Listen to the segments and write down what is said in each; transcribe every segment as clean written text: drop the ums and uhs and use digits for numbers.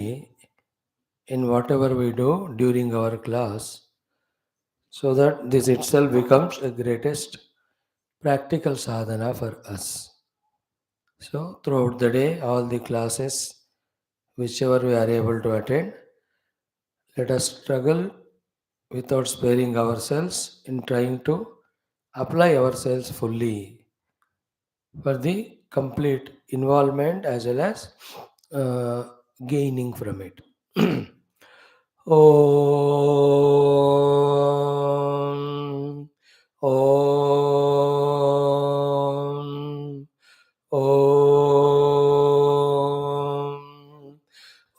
in whatever we do during our class, so that this itself becomes a greatest practical sadhana for us. So, throughout the day, all the classes, whichever we are able to attend, let us struggle without sparing ourselves in trying to apply ourselves fully for the complete involvement as well as uh, gaining from it. Om, Om, Om.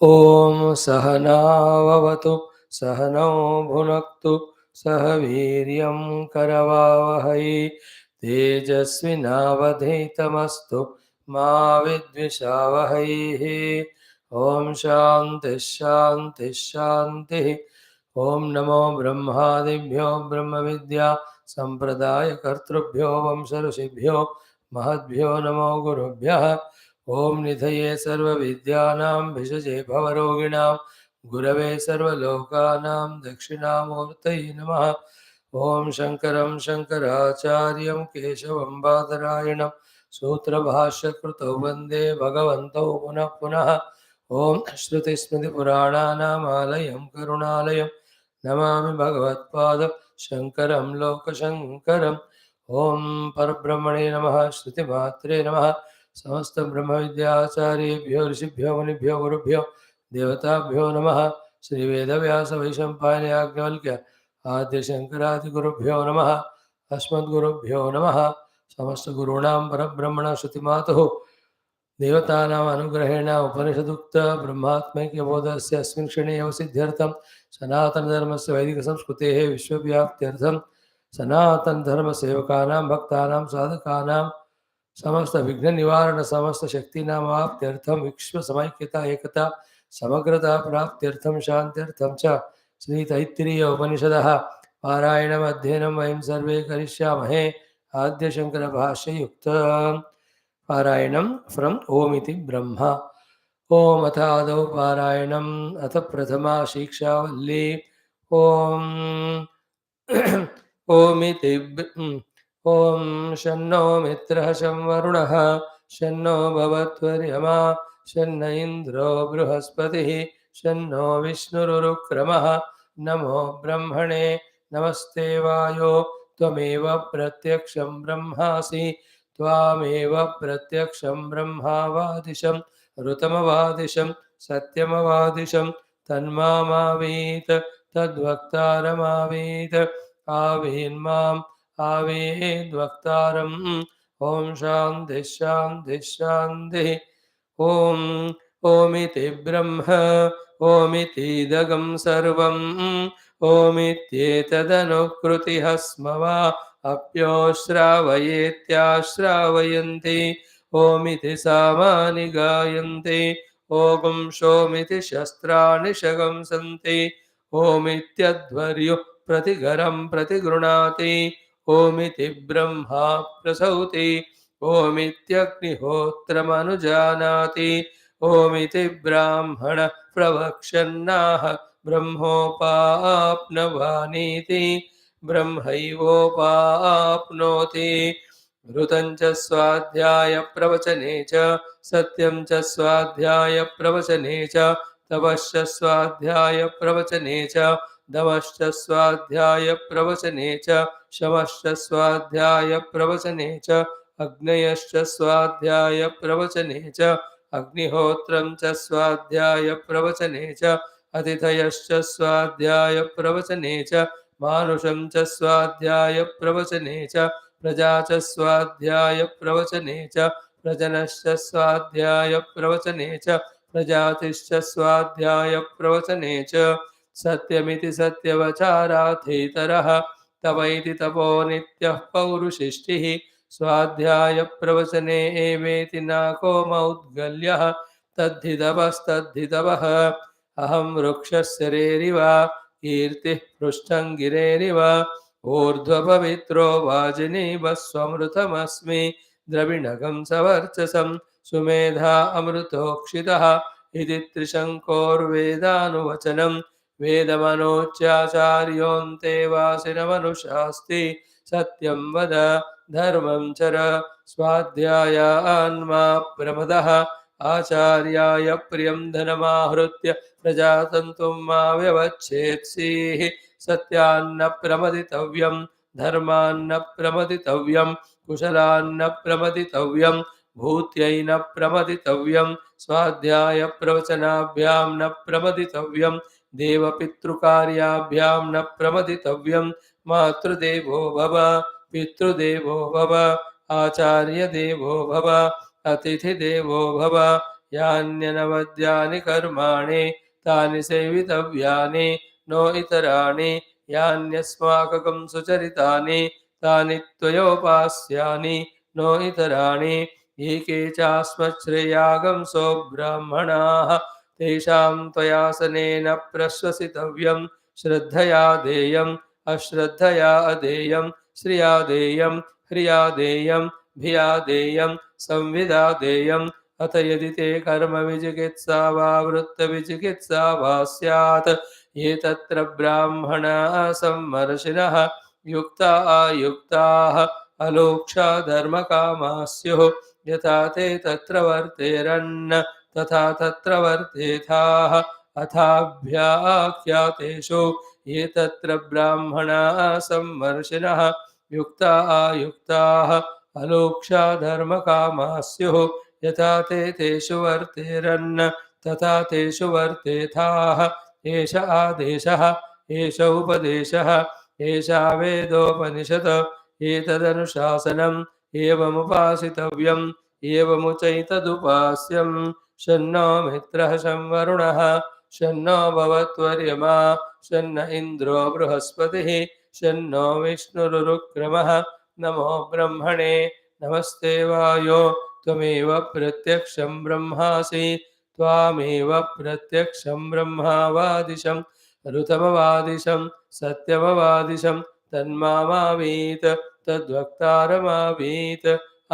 Om Sahanavavatu Sahano Bhunaktu Sahaviryam Karavavahai Tejasvinavadhitamastu Ma Vidvishavahai. Om Shanti Shanti Shanti. Om Namo Brahmadibhyo Brahma Vidya Sampradaya Kartrubhyo Vamsarusibhyo Mahadbhyo Namo Gurubhyah. Om Nidhaye Sarva Vidyanam Bhishajay Bhavaroginam Gurave Sarva Lokanam Dakshinamurtaye Namaha. Om Shankaram Shankaracharyam Keshavam Badarayanam Sutra Bhashya Kruto Vande Bhagavanto Punah Punah. Om Shruti Smriti Purananam Alayam Karunalayam Namami Bhagavatpada Shankaram Loka Shankaram. Om Parabrahmane Namaha Shruti Matre Namaha. समस्त ब्रह्म विद्याचार्येभ्यो ऋषिभ्यो मुनिभ्यो गुरुभ्यो देवताभ्यो नमः. श्री वेदव्यास वैशंपायन याज्ञवल्क्य आद्य शंकरादि गुरुभ्यो नमः. अस्मद्गुरुभ्यो नमः. समस्त गुरूणां परब्रह्मण श्रुतिमातुः देवतानाम् अनुग्रहेण उपनिषदुक्त ब्रह्मात्मैक्यबोधस्य अस्मिन् क्षणे एव सिद्ध्यर्थं सनातनधर्मस्य वैदिकसंस्कृतेः विश्वव्याप्त्यर्थं सनातनधर्मसेवकानां भक्तानां साधकानां समस्त विघ्न निवारण समस्त शक्ति नामाप्त्यर्थम विश्व समाख्यता एकता समग्रता प्राप्त्यर्थम शांत्यर्थम च श्री तैत्तिरीय उपनिषदः पारायणम् अध्ययनं वयं सर्वे करिष्यामहे. आद्य शंकर भाष्य युक्त पारायणं फ्रॉम ओम इति ब्रह्मा. ओम अथ आदौ पारायणम् अथ प्रथमा शिक्षा वल्ली. ओम ओमिति ॐ शन्नो मित्रः शं वरुणः शन्नो भवत्वर्यमा शन्न इन्द्रो बृहस्पतिः शन्नो विष्णुरुक्रमः. नमो ब्रह्मणे नमस्ते वायो त्वमेव प्रत्यक्षं ब्रह्मासि त्वामेव प्रत्यक्षं ब्रह्मावादिशं ऋतमवादिशं सत्यमवादिशं तन्मामावीत तद्वक्तारमावीत आवीन्माम् आवेद्वक्तारम्. ओम शांति शांति शांति. ओम ओमिति ब्रह्म ओमितीदगं सर्वम् ओमित्येतदनुकृतिः स्मवा अप्यो श्रावयेत्याश्रावयन्ति ओमिति सामानि गायन्ति. ओगुं शोमिति शस्त्राणि शगंसन्ति ओमित्यध्वर्युः प्रतिगरं प्रतिगृणाति ओमिति ब्रह्मा प्रसौति ओमित्यग्निहोत्रमनुजानाति ओमिति ब्राह्मण प्रवक्षन्नाह ब्रह्मोपाप्नवानीति ब्रह्मैवोपाप्नोति. ऋतं च स्वाध्याय प्रवचने च सत्यं च स्वाध्याय प्रवचने च तपश्च स्वाध्याय प्रवचने च दमश्च स्वाध्याय प्रवचने च शमश्च स्वाध्याय प्रवचने च अग्नयश्च स्वाध्याय प्रवचने च अग्निहोत्रं च स्वाध्याय प्रवचने च अतिथयश्च स्वाध्याय प्रवचने च मानुषं च स्वाध्याय प्रवचने च प्रजा च स्वाध्याय प्रवचने च प्रजनश्च स्वाध्याय प्रवचने च प्रजातिश्च स्वाध्याय प्रवचने च सत्यमिति सत्यवचाराथेतरः तवैति तपो नित्यः पौरुषिष्टिः स्वाध्याय प्रवचने एवेति नाको मौद्गल्यः तद्धि तपस्तद्धि तपः. अहं वृक्षस्य रेरिव कीर्तिः पृष्ठं गिरेरिव ऊर्ध्वपवित्रो वाजिनीवः स्वमृतमस्मि द्रविणगं सवर्चसं सुमेधा अमृतोक्षितः इति त्रिशङ्कोर्वेदानुवचनं वेदमनोच्चाचार्योऽन्ते वासिनमनुशास्ति सत्यं वद धर्मं चर स्वाध्यायान्मा प्रमदः आचार्याय प्रियं धनमाहृत्य प्रजातन्तुं मा व्यवच्छेत्सीः सत्यान्न प्रमदितव्यं धर्मान्न प्रमदितव्यं कुशलान्न प्रमदितव्यं भूत्यै न प्रमदितव्यं स्वाध्याय प्रवचनाभ्यां न प्रमदितव्यं देवपितृकार्याभ्यां न प्रमदितव्यं मातृदेवो भव पितृदेवो भव आचार्यदेवो भव अतिथिदेवो भव यान्यनवद्यानि कर्माणि तानि सेवितव्यानि नो इतराणि यान्यस्माकं सुचरितानि तानि त्वयोपास्यानि नो इतराणि एके चास्मच्छ्रेयागंसो ब्राह्मणाः तेषां त्वयासनेन प्रश्वसितव्यं श्रद्धया देयम् अश्रद्धया अदेयं श्रिया देयं ह्रिया देयं भिया देयं संविदा देयम् अथ यदि ते कर्मविचिकित्सा वा वृत्तविचिकित्सा वा स्यात् ये तत्र ब्राह्मणाः सम्मर्शिनः युक्ता आयुक्ताः अलोक्षा धर्मकामाः स्युः यथा ते तत्र वर्तेरन् तथा तत्र वर्तेथाः अथाभ्याख्यातेषु ये तत्र ब्राह्मणाः सम्मर्शिनः युक्ता आयुक्ताः अलोक्षा धर्मकामाः स्युः यथा ते तेषु वर्तेरन् तथा तेषु वर्तेथाः एष आदेशः एष उपदेशः एषा वेदोपनिषत् एतदनुशासनम् एवमुपासितव्यम् एवमुचैतदुपास्यम् शन्नो मित्रः शं वरुणः शन्नो भवत्वर्यमा शन्न इन्द्रो बृहस्पतिः शन्नो विष्णुरुक्रमः नमो ब्रह्मणे नमस्ते वायो त्वमेव प्रत्यक्षं ब्रह्मासि त्वामेव प्रत्यक्षं ब्रह्मावादिशं ऋतमवादिशं सत्यमवादिशं तन्मामावीत तद्वक्तारमावीत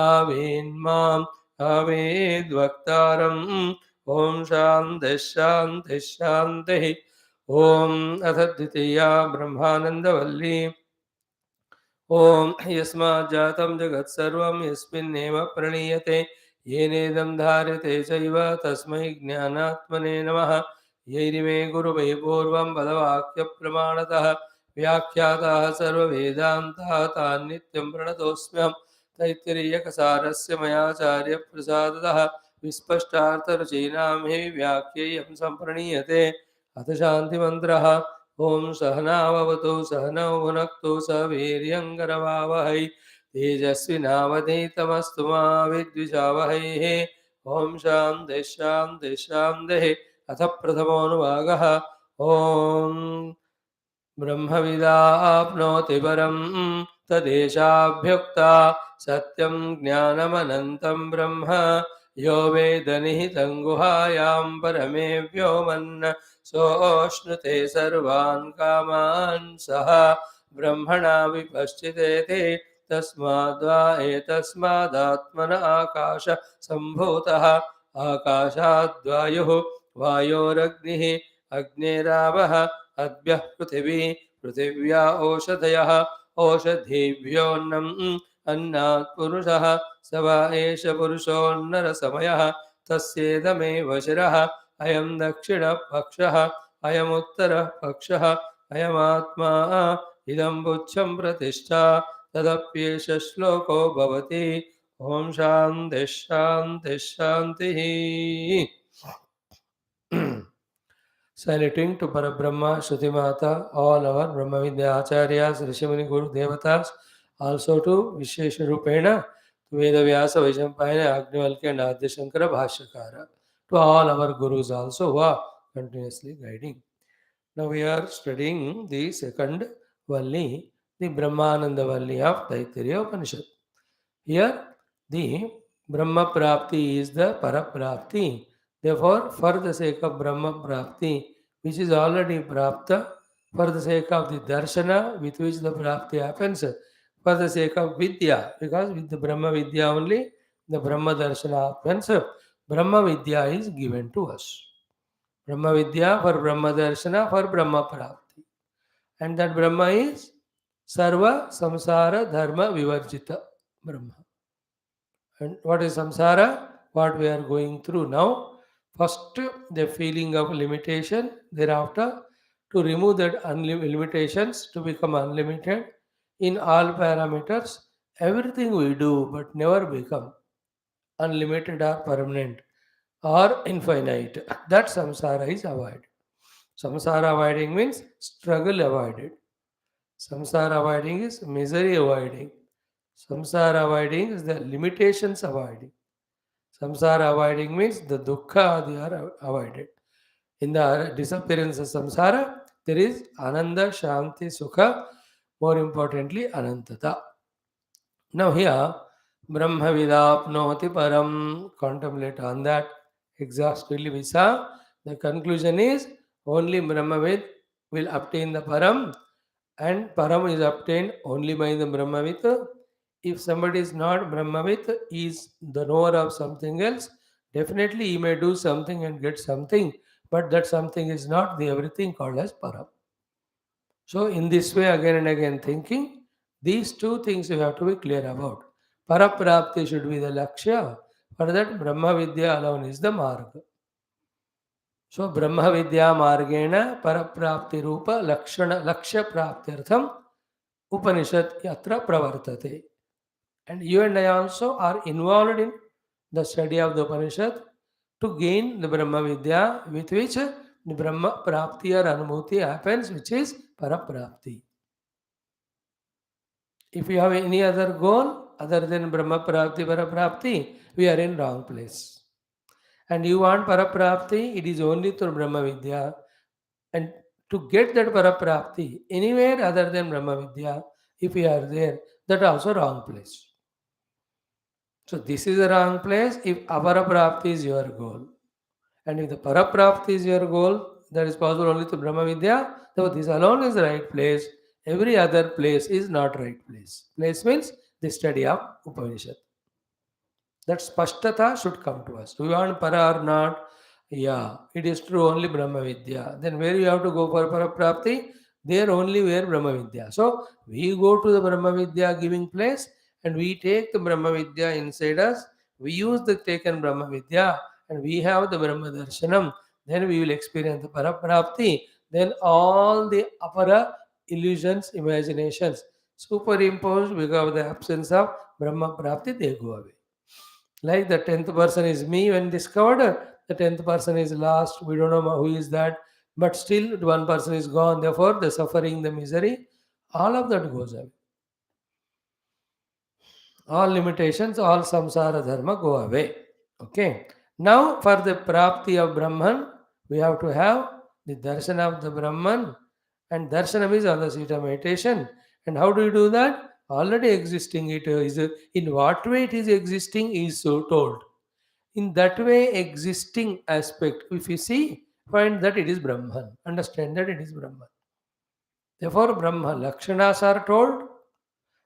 आवीन्माम् आवेद्वक्तारम् ॐ शान्तिः शान्तिः शान्तिः ॐ अथ द्वितीया ब्रह्मानन्दवल्ली ॐ यस्माज्जातं जगत्सर्वं यस्मिन्नेव प्रणीयते येनेदं धार्यते चैव तस्मै ज्ञानात्मने नमः यैरिमे गुरुवे पूर्वं पदवाक्यप्रमाणतः व्याख्याताः सर्ववेदान्ताः तान् नित्यं प्रणतोऽस्म्यहं तैत्तिरीयकसारस्य मयाचार्यप्रसादतः विस्पष्टार्थरुचीनां हि व्याख्येयं सम्प्रणीयते अथ शान्तिमन्त्रः ॐ सहनाववतु सहनौ भुनक्तु सह वीर्यङ्करवावहै तेजस्विनावधीतमस्तु मा विद्विषावहैः ॐ शान्तिः शान्तिः शान्तिः अथ प्रथमोऽनुभागः ॐ ब्रह्मविदाप्नोति परं तदेशाभ्युक्ता सत्यं ज्ञानमनन्तं ब्रह्म यो वेदनिहितं गुहायां परमे व्योमन् सोऽश्नुते सर्वान् कामान् सः ब्रह्मणा विपश्चितेति तस्माद्वा एतस्मादात्मन आकाश सम्भूतः आकाशाद्वायुः वायोरग्निः अग्नेरावः अद्भ्यः पृथिवी पृथिव्या ओषधयः ओषधीभ्योऽन्नम् अन्नात् पुरुषः स वा एष पुरुषोऽन्नरसमयः तस्येदमेव शिरः अयं दक्षिणः पक्षः अयमुत्तरः पक्षः अयमात्मा इदं पुच्छं प्रतिष्ठा तदप्येष श्लोको भवति ॐ शान्तिः शान्तिः शान्तिः Saluting to Parabrahma, Shruti Mata, all our Brahma Vidya Acharyas, Rishimuni Guru Devatas, also to Vishesha Rupena, to Veda Vyasa, Vaishampayana, Agnivalkya and Adya Shankara Bhashyakara, to all our Gurus also who are continuously guiding. Now we are studying the second Valli, the Brahmananda Valli of Taittiriya Upanishad. Here, the Brahma Prapti is the Paraprapti. Therefore, for the sake of Brahma Prapti, which is already Prapta, for the sake of the Darshana with which the Prapti happens, for the sake of Vidya, because with the Brahma Vidya only, the Brahma Darshana happens, Brahma Vidya is given to us. Brahma Vidya for Brahma Darshana for Brahma Prapti. And that Brahma is Sarva Samsara Dharma Vivarjita Brahma. And what is samsara? What we are going through now. First, the feeling of limitation. Thereafter, to remove that limitations to become unlimited in all parameters. Everything we do, but never become unlimited or permanent or infinite. That samsara is avoided. Samsara avoiding means struggle avoided. Samsara avoiding is misery avoiding. Samsara avoiding is the limitations avoiding. Samsara avoiding means the dukkha they are avoided. In the disappearance of samsara, there is ananda, shanti, sukha, more importantly, anantata. Now here, Brahma vidapnoti param, contemplate on that exhaustively we saw. The conclusion is only Brahmavid will obtain the param, and param is obtained only by the Brahmavid. If somebody is not Brahmavid, is the knower of something else, definitely he may do something and get something, but that something is not the everything called as param. So, in this way, again and again thinking, these two things you have to be clear about. Paraprapti should be the lakshya. For that, Brahma Vidya alone is the marga. So, Brahma Vidya margena paraprapti rupa lakshana lakshya praptirtham Upanishad yatra pravartate. And you and I also are involved in the study of the Upanishad to gain the Brahma Vidya with which the Brahma Prapti or Anubhuti happens, which is Paraprapti. If you have any other goal other than Brahma Prapti, Paraprapti, we are in wrong place. And you want Paraprapti, it is only through Brahma Vidya. And to get that Paraprapti anywhere other than Brahma Vidya, if you are there, that also wrong place. So this is the wrong place if Aparaprapti is your goal. And if the Paraprapti is your goal, that is possible only to Brahma Vidya, so this alone is the right place. Every other place is not right place. Place means the study of Upanishad. That spashtata should come to us. Do we want para or not? Yeah, it is true only Brahma Vidya. Then where you have to go for Paraprapti? There only where Brahma Vidya. So we go to the Brahma Vidya giving place and we take the Brahma Vidya inside us. We use the taken Brahma Vidya and we have the Brahma Darshanam. Then we will experience the Paraprapti. Then all the apara illusions, imaginations superimposed because of the absence of Brahma Prapti, they go away. Like the 10th person is me when discovered, the 10th person is lost, we don't know who is that, but still one person is gone, therefore the suffering, the misery, all of that goes away. All limitations, all samsara dharma go away. Okay. Now for the prapti of Brahman, we have to have the darshan of the Brahman, and darshanam is on the seat of meditation. And how do you do that? Already existing, it is in what way it is existing is so told. In that way, existing aspect, if you see, find that it is Brahman. Understand that it is Brahman. Therefore, Brahma Lakshanas are told,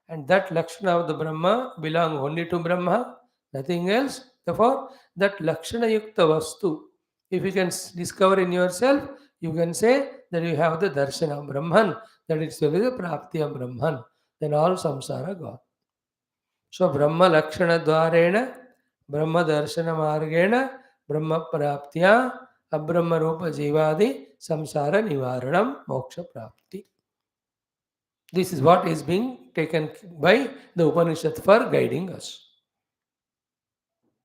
and that Lakshana of the Brahma belong only to Brahma, nothing else. Therefore, that Lakshana Yukta Vastu, if you can discover in yourself, you can say that you have the Darshana of Brahman, that it's only the Prapti of Brahman. Then all samsara gone. So Brahma Lakshana Dwarena, Brahma Darshana Margena, Brahma Praptya, Abrahma Rupa Jivadi, Samsara Nivaranam, Moksha Prapti. This is what is being taken by the Upanishad for guiding us.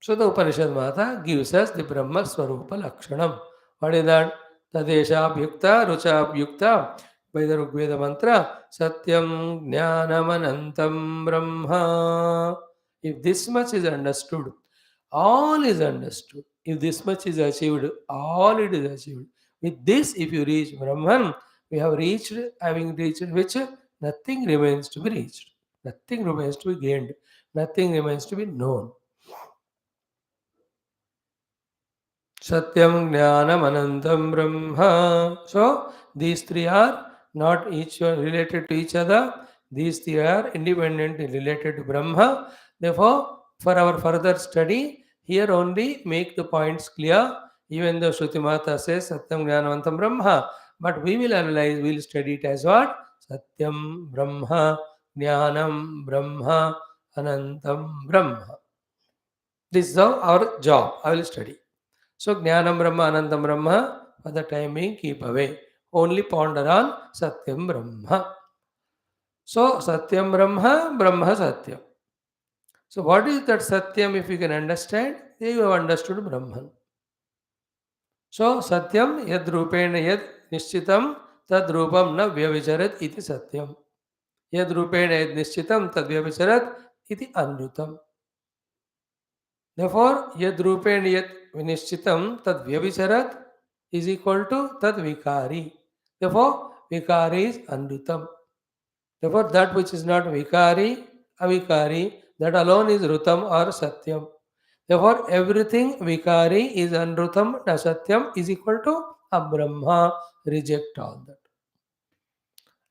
So the Upanishad Mata gives us the Brahma Swarupa Lakshanam. What is that? Tadesha Abhyukta, Rucha Abhyukta, by the Rigveda mantra, Satyam Jnanamanantam Brahma. If this much is understood, all is understood. If this much is achieved, all it is achieved. With this, if you reach Brahman, we have reached, having reached which nothing remains to be reached, nothing remains to be gained, nothing remains to be known. Satyam Jnanam Anantam Brahma. So these three are not each one related to each other. These three are independently related to Brahma. Therefore, for our further study, Here only make the points clear, even though Shruti Mata says Satyam Jnanavantam Brahma, but we will analyze, we will study it as what? Satyam Brahma, Jnanam Brahma, Anantam Brahma. This is our job. I will study. So Jnanam Brahma, Anantam Brahma, for the time being, keep away. Only ponder on Satyam Brahma. So Satyam Brahma, Brahma Satyam. So what is that Satyam if you can understand? You have understood Brahman. So Satyam yad rupena yad nishchitam tad rupam na vyavicharat iti Satyam. Yad rupena yad nishchitam tad vyavicharat iti Anrutam. Therefore, yad rupena yad nishchitam tad vyavicharat is equal to tad vikari. Therefore, vikari is Anrutam. Therefore, that which is not vikari, avikari, that alone is rutam or satyam. Therefore, everything vikari is anrutam, asatyam is equal to abrahma. Reject all that.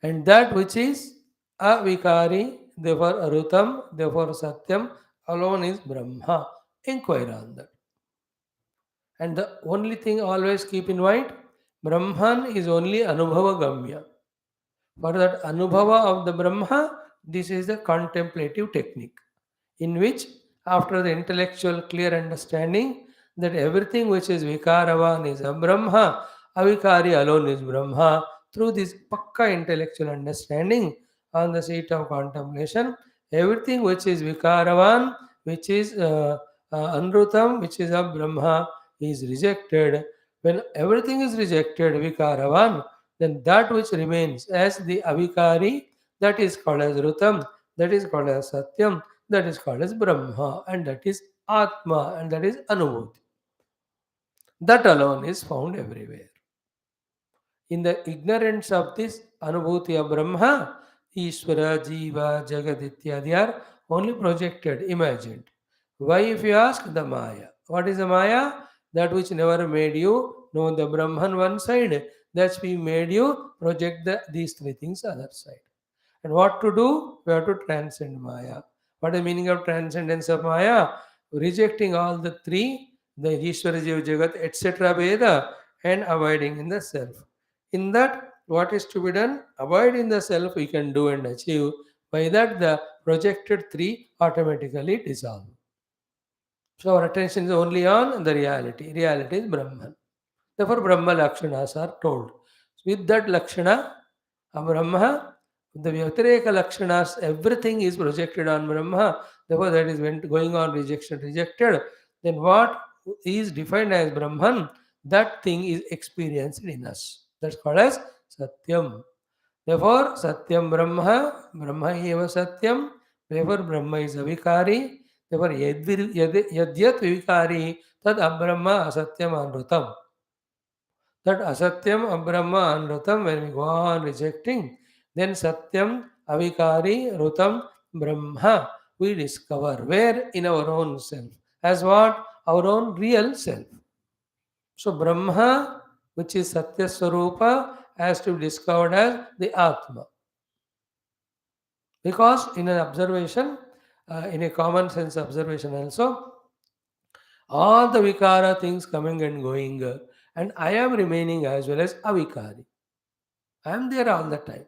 And that which is avikari, therefore arutam, therefore satyam, alone is brahma. Inquire on that. And the only thing always keep in mind, Brahman is only anubhava gamya. For that anubhava of the Brahma, this is the contemplative technique, in which, after the intellectual clear understanding that everything which is Vikaravan is a Brahma, Avikari alone is Brahma, through this Pakka intellectual understanding on the seat of contemplation, everything which is Vikaravan, which is Anrutam, which is a Brahma, is rejected. When everything is rejected, Vikaravan, then that which remains as the avikari, that is called as rutam, that is called as satyam, that is called as brahma, and that is atma, and that is anubhuti. That alone is found everywhere. In the ignorance of this anubhuti of brahma, Ishvara, Jiva, Jagat ityadi are only projected, imagined. Why, if you ask? The Maya. What is the Maya? That which never made you know the Brahman one side, that's we made you project these three things other side. And what to do? We have to transcend Maya. What is the meaning of transcendence of Maya? Rejecting all the three, the Ishvara, Jiva, Jagat, etc. Veda, and abiding in the self. In that, what is to be done? Abide in the self we can do and achieve. By that, the projected three automatically dissolve. So our attention is only on the reality. Reality is Brahman. Therefore, Brahma Lakshanas are told. With that Lakshana, a Brahma, the Vyatireka Lakshanas, everything is projected on Brahma. Therefore, that is when going on rejection, rejected. Then what is defined as Brahman, that thing is experienced in us. That's called as Satyam. Therefore, Satyam Brahma, Brahma eva Satyam, therefore Brahma is avikari, therefore yadyat vivikari, tad abrahma asatyam anrutam. That asatyam abrahma anrutam, when we go on rejecting, then Satyam avikari rutam Brahma we discover. Where? In our own self. As what? Our own real self. So Brahma, which is Satya Swarupa, has to be discovered as the Atma. Because in an observation, in a common sense observation also, all the vikara things coming and going, and I am remaining as well as avikari. I am there all the time.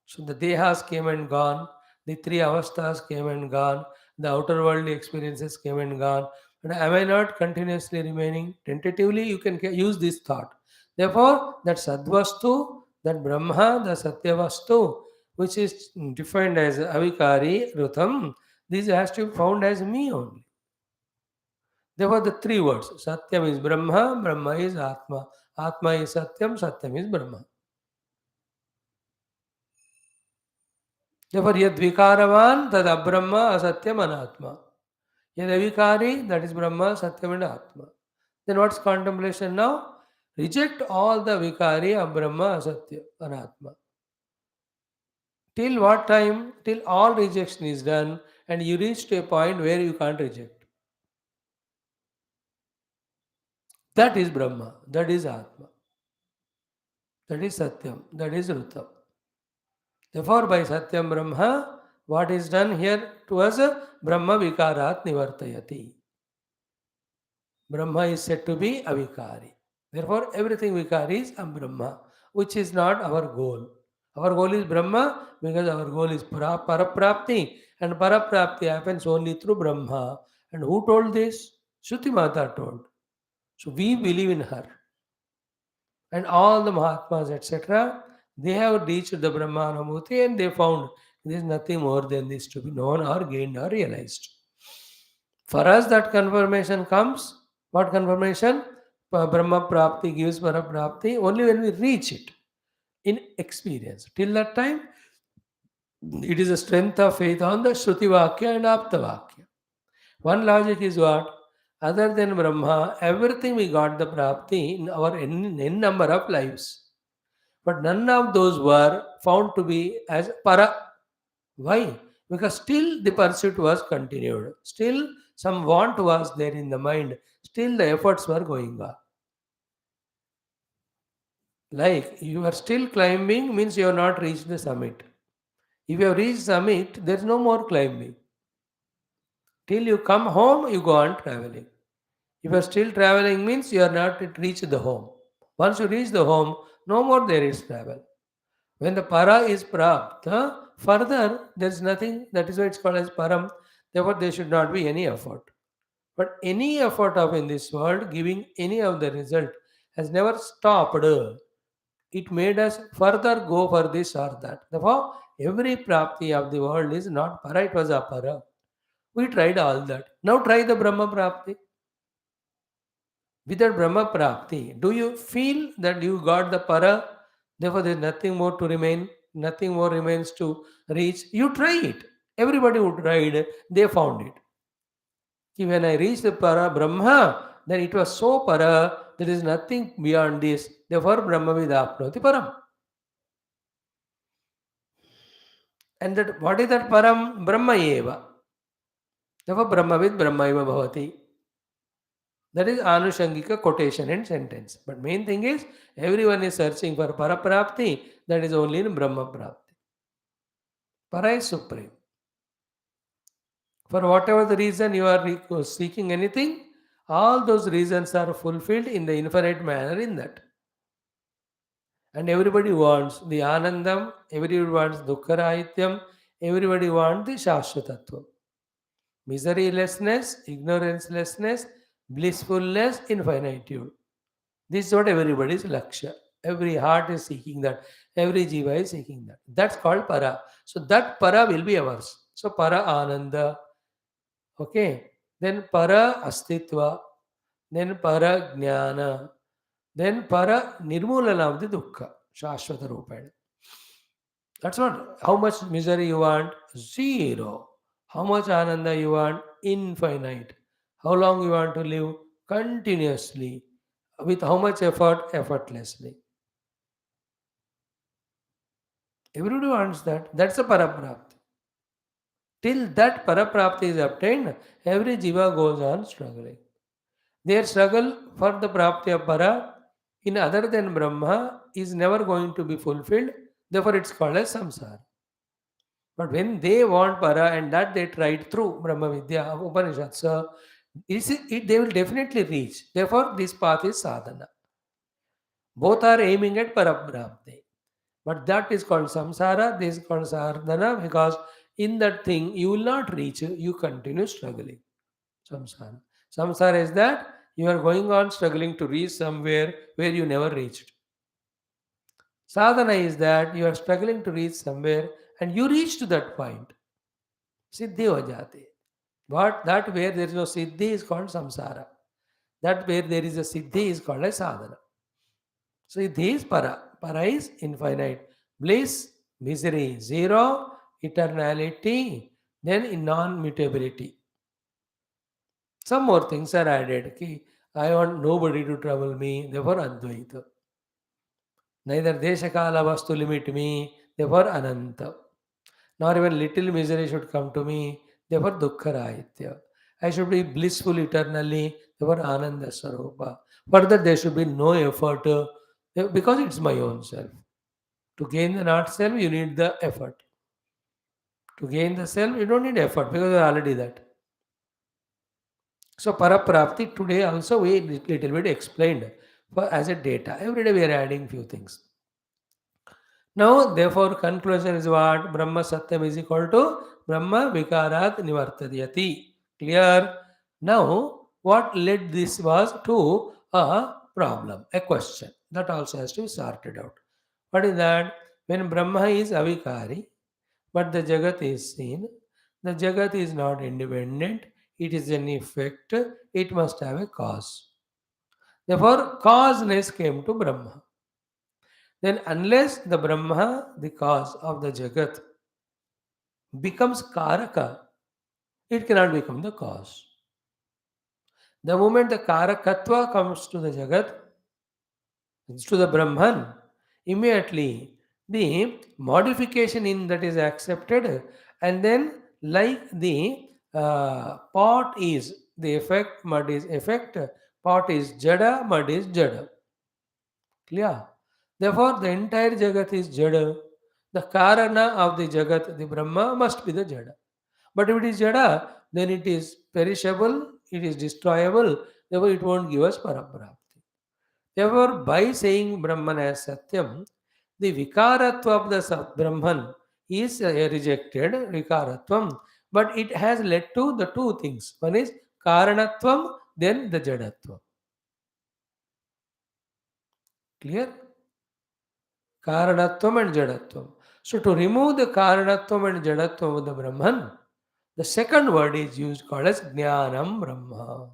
So the dehas came and gone, the three avasthas came and gone, the outer worldly experiences came and gone. But am I not continuously remaining? Tentatively, you can use this thought. Therefore, that sadvastu, that Brahma, the Satyavastu, which is defined as avikari, rutam, this has to be found as me only. Therefore, the three words Satyam is Brahma, Brahma is Atma, Atma is Satyam, Satyam is Brahma. Therefore, yad vikaravan tad abrahma asatyam anatma. Yad avikari, that is Brahma, Satyam and Atma. Then what's contemplation now? Reject all the vikari, abrahma, asatya, anatma. Till what time? Till all rejection is done and you reach to a point where you can't reject. That is Brahma, that is Atma, that is Satyam, that is Rutam. Therefore, by Satyam Brahma, what is done here to us? Brahma Vikarat Nivartayati. Brahma is said to be avikari. Therefore, everything vikari is a Brahma, which is not our goal. Our goal is Brahma because our goal is Paraprapti, and Paraprapti happens only through Brahma. And who told this? Shruti Mata told. So we believe in her. And all the Mahatmas, etc., they have reached the Brahmanamurti and they found there is nothing more than this to be known or gained or realized. For us, that confirmation comes. What confirmation? Brahma Prapti gives Para Prapti only when we reach it in experience. Till that time, it is a strength of faith on the Shruti Vakya and Apta Vakya. One logic is what? Other than Brahma, everything we got the Prapti in our n number of lives. But none of those were found to be as Para. Why? Because still the pursuit was continued. Still some want was there in the mind. Still the efforts were going on. Like you are still climbing means you have not reached the summit. If you have reached summit, there is no more climbing. Till you come home, you go on traveling. If you are still traveling means you are not yet reached the home. Once you reach the home, no more there is travel. When the para is prapta, further there is nothing, that is why it's called as param. Therefore, there should not be any effort. But any effort of in this world, giving any of the result, has never stopped. It made us further go for this or that. Therefore, every prapti of the world is not para, it was apara. We tried all that. Now try the Brahma prapti. Without Brahma prapti, do you feel that you got the para? Therefore, there is nothing more to remain, nothing more remains to reach. You try it. Everybody who tried, they found it. See, when I reached the para Brahma, then it was so para, there is nothing beyond this. Therefore, Brahma vidapnoti param. And that what is that param? Brahma eva. Therefore, Brahmavid Brahma eva bhavati. That is Anushangika quotation and sentence. But main thing is, everyone is searching for Paraprapti, that is only in Brahma Prapti. Para is supreme. For whatever the reason you are seeking anything, all those reasons are fulfilled in the infinite manner in that. And everybody wants the Anandam, everybody wants Dukkarahityam, everybody wants the Shashvatatvam. Miserylessness, ignorancelessness, blissfulness, infinitude. This is what everybody's laksha. Every heart is seeking that. Every jiva is seeking that. That's called para. So that para will be ours. So para ananda. Okay. Then para astitva. Then para jnana. Then para nirmulana of the dukkha. Shashvata rupana. That's what. How much misery you want? Zero. How much ananda you want? Infinite. How long you want to live? Continuously. With how much effort? Effortlessly. Everybody wants that. That's a paraprapti. Till that paraprapti is obtained, every jiva goes on struggling. Their struggle for the prapti of para in other than Brahma is never going to be fulfilled. Therefore, it's called as samsara. But when they want para and that they tried through Brahma Vidya, Upanishad, so they will definitely reach. Therefore, this path is sadhana. Both are aiming at paraprapti. But that is called samsara, this is called sardhana because in that thing you will not reach, you continue struggling. Samsara. Samsara is that you are going on struggling to reach somewhere where you never reached. Sadhana is that you are struggling to reach somewhere and you reach to that point. Siddhi ho jate. But that where there is no siddhi is called samsara. That where there is a siddhi is called as sadhana. So this para. Para is infinite. Bliss, misery, zero, eternality, then in non-mutability. Some more things are added. Ki, I want nobody to trouble me, therefore Advaita. Neither Deshakala vastu limit me, therefore Ananta. Nor even little misery should come to me, therefore Dukkha. I should be blissful eternally, therefore Ananda Sarupa. Further, there should be no effort because it's my own self. To gain the not self, you need the effort. To gain the self, you don't need effort because you're already that. So paraprapti today also we little bit explained for as a data. Every day we are adding few things. Now, therefore, conclusion is what? Brahma Satyam is equal to Brahma Vikarat Nivartadyati. Clear? Now, what led this was to a problem, a question. That also has to be sorted out. What is that? When Brahma is avikari, but the Jagat is seen, the Jagat is not independent, it is an effect, it must have a cause. Therefore, causeness came to Brahma. Then, unless the Brahma, the cause of the Jagat, becomes Karaka, it cannot become the cause. The moment the Karakatva comes to the Jagat, to the Brahman, immediately the modification in that is accepted, and then, like the pot is the effect, mud is effect, pot is Jada, mud is Jada. Clear? Therefore, the entire Jagat is Jada. The Karana of the Jagat, the Brahma, must be the Jada. But if it is Jada, then it is perishable, it is destroyable, therefore it won't give us Paraprapti. Therefore, by saying Brahman as Satyam, the Vikaratva of the Brahman is rejected, Vikaratvam, but it has led to the two things. One is Karanatvam, then the Jadatvam. Clear? Karanatvam and Jadatvam. So to remove the Karanatvam and Jadatvam of the Brahman, the second word is used called as Jnanam Brahma.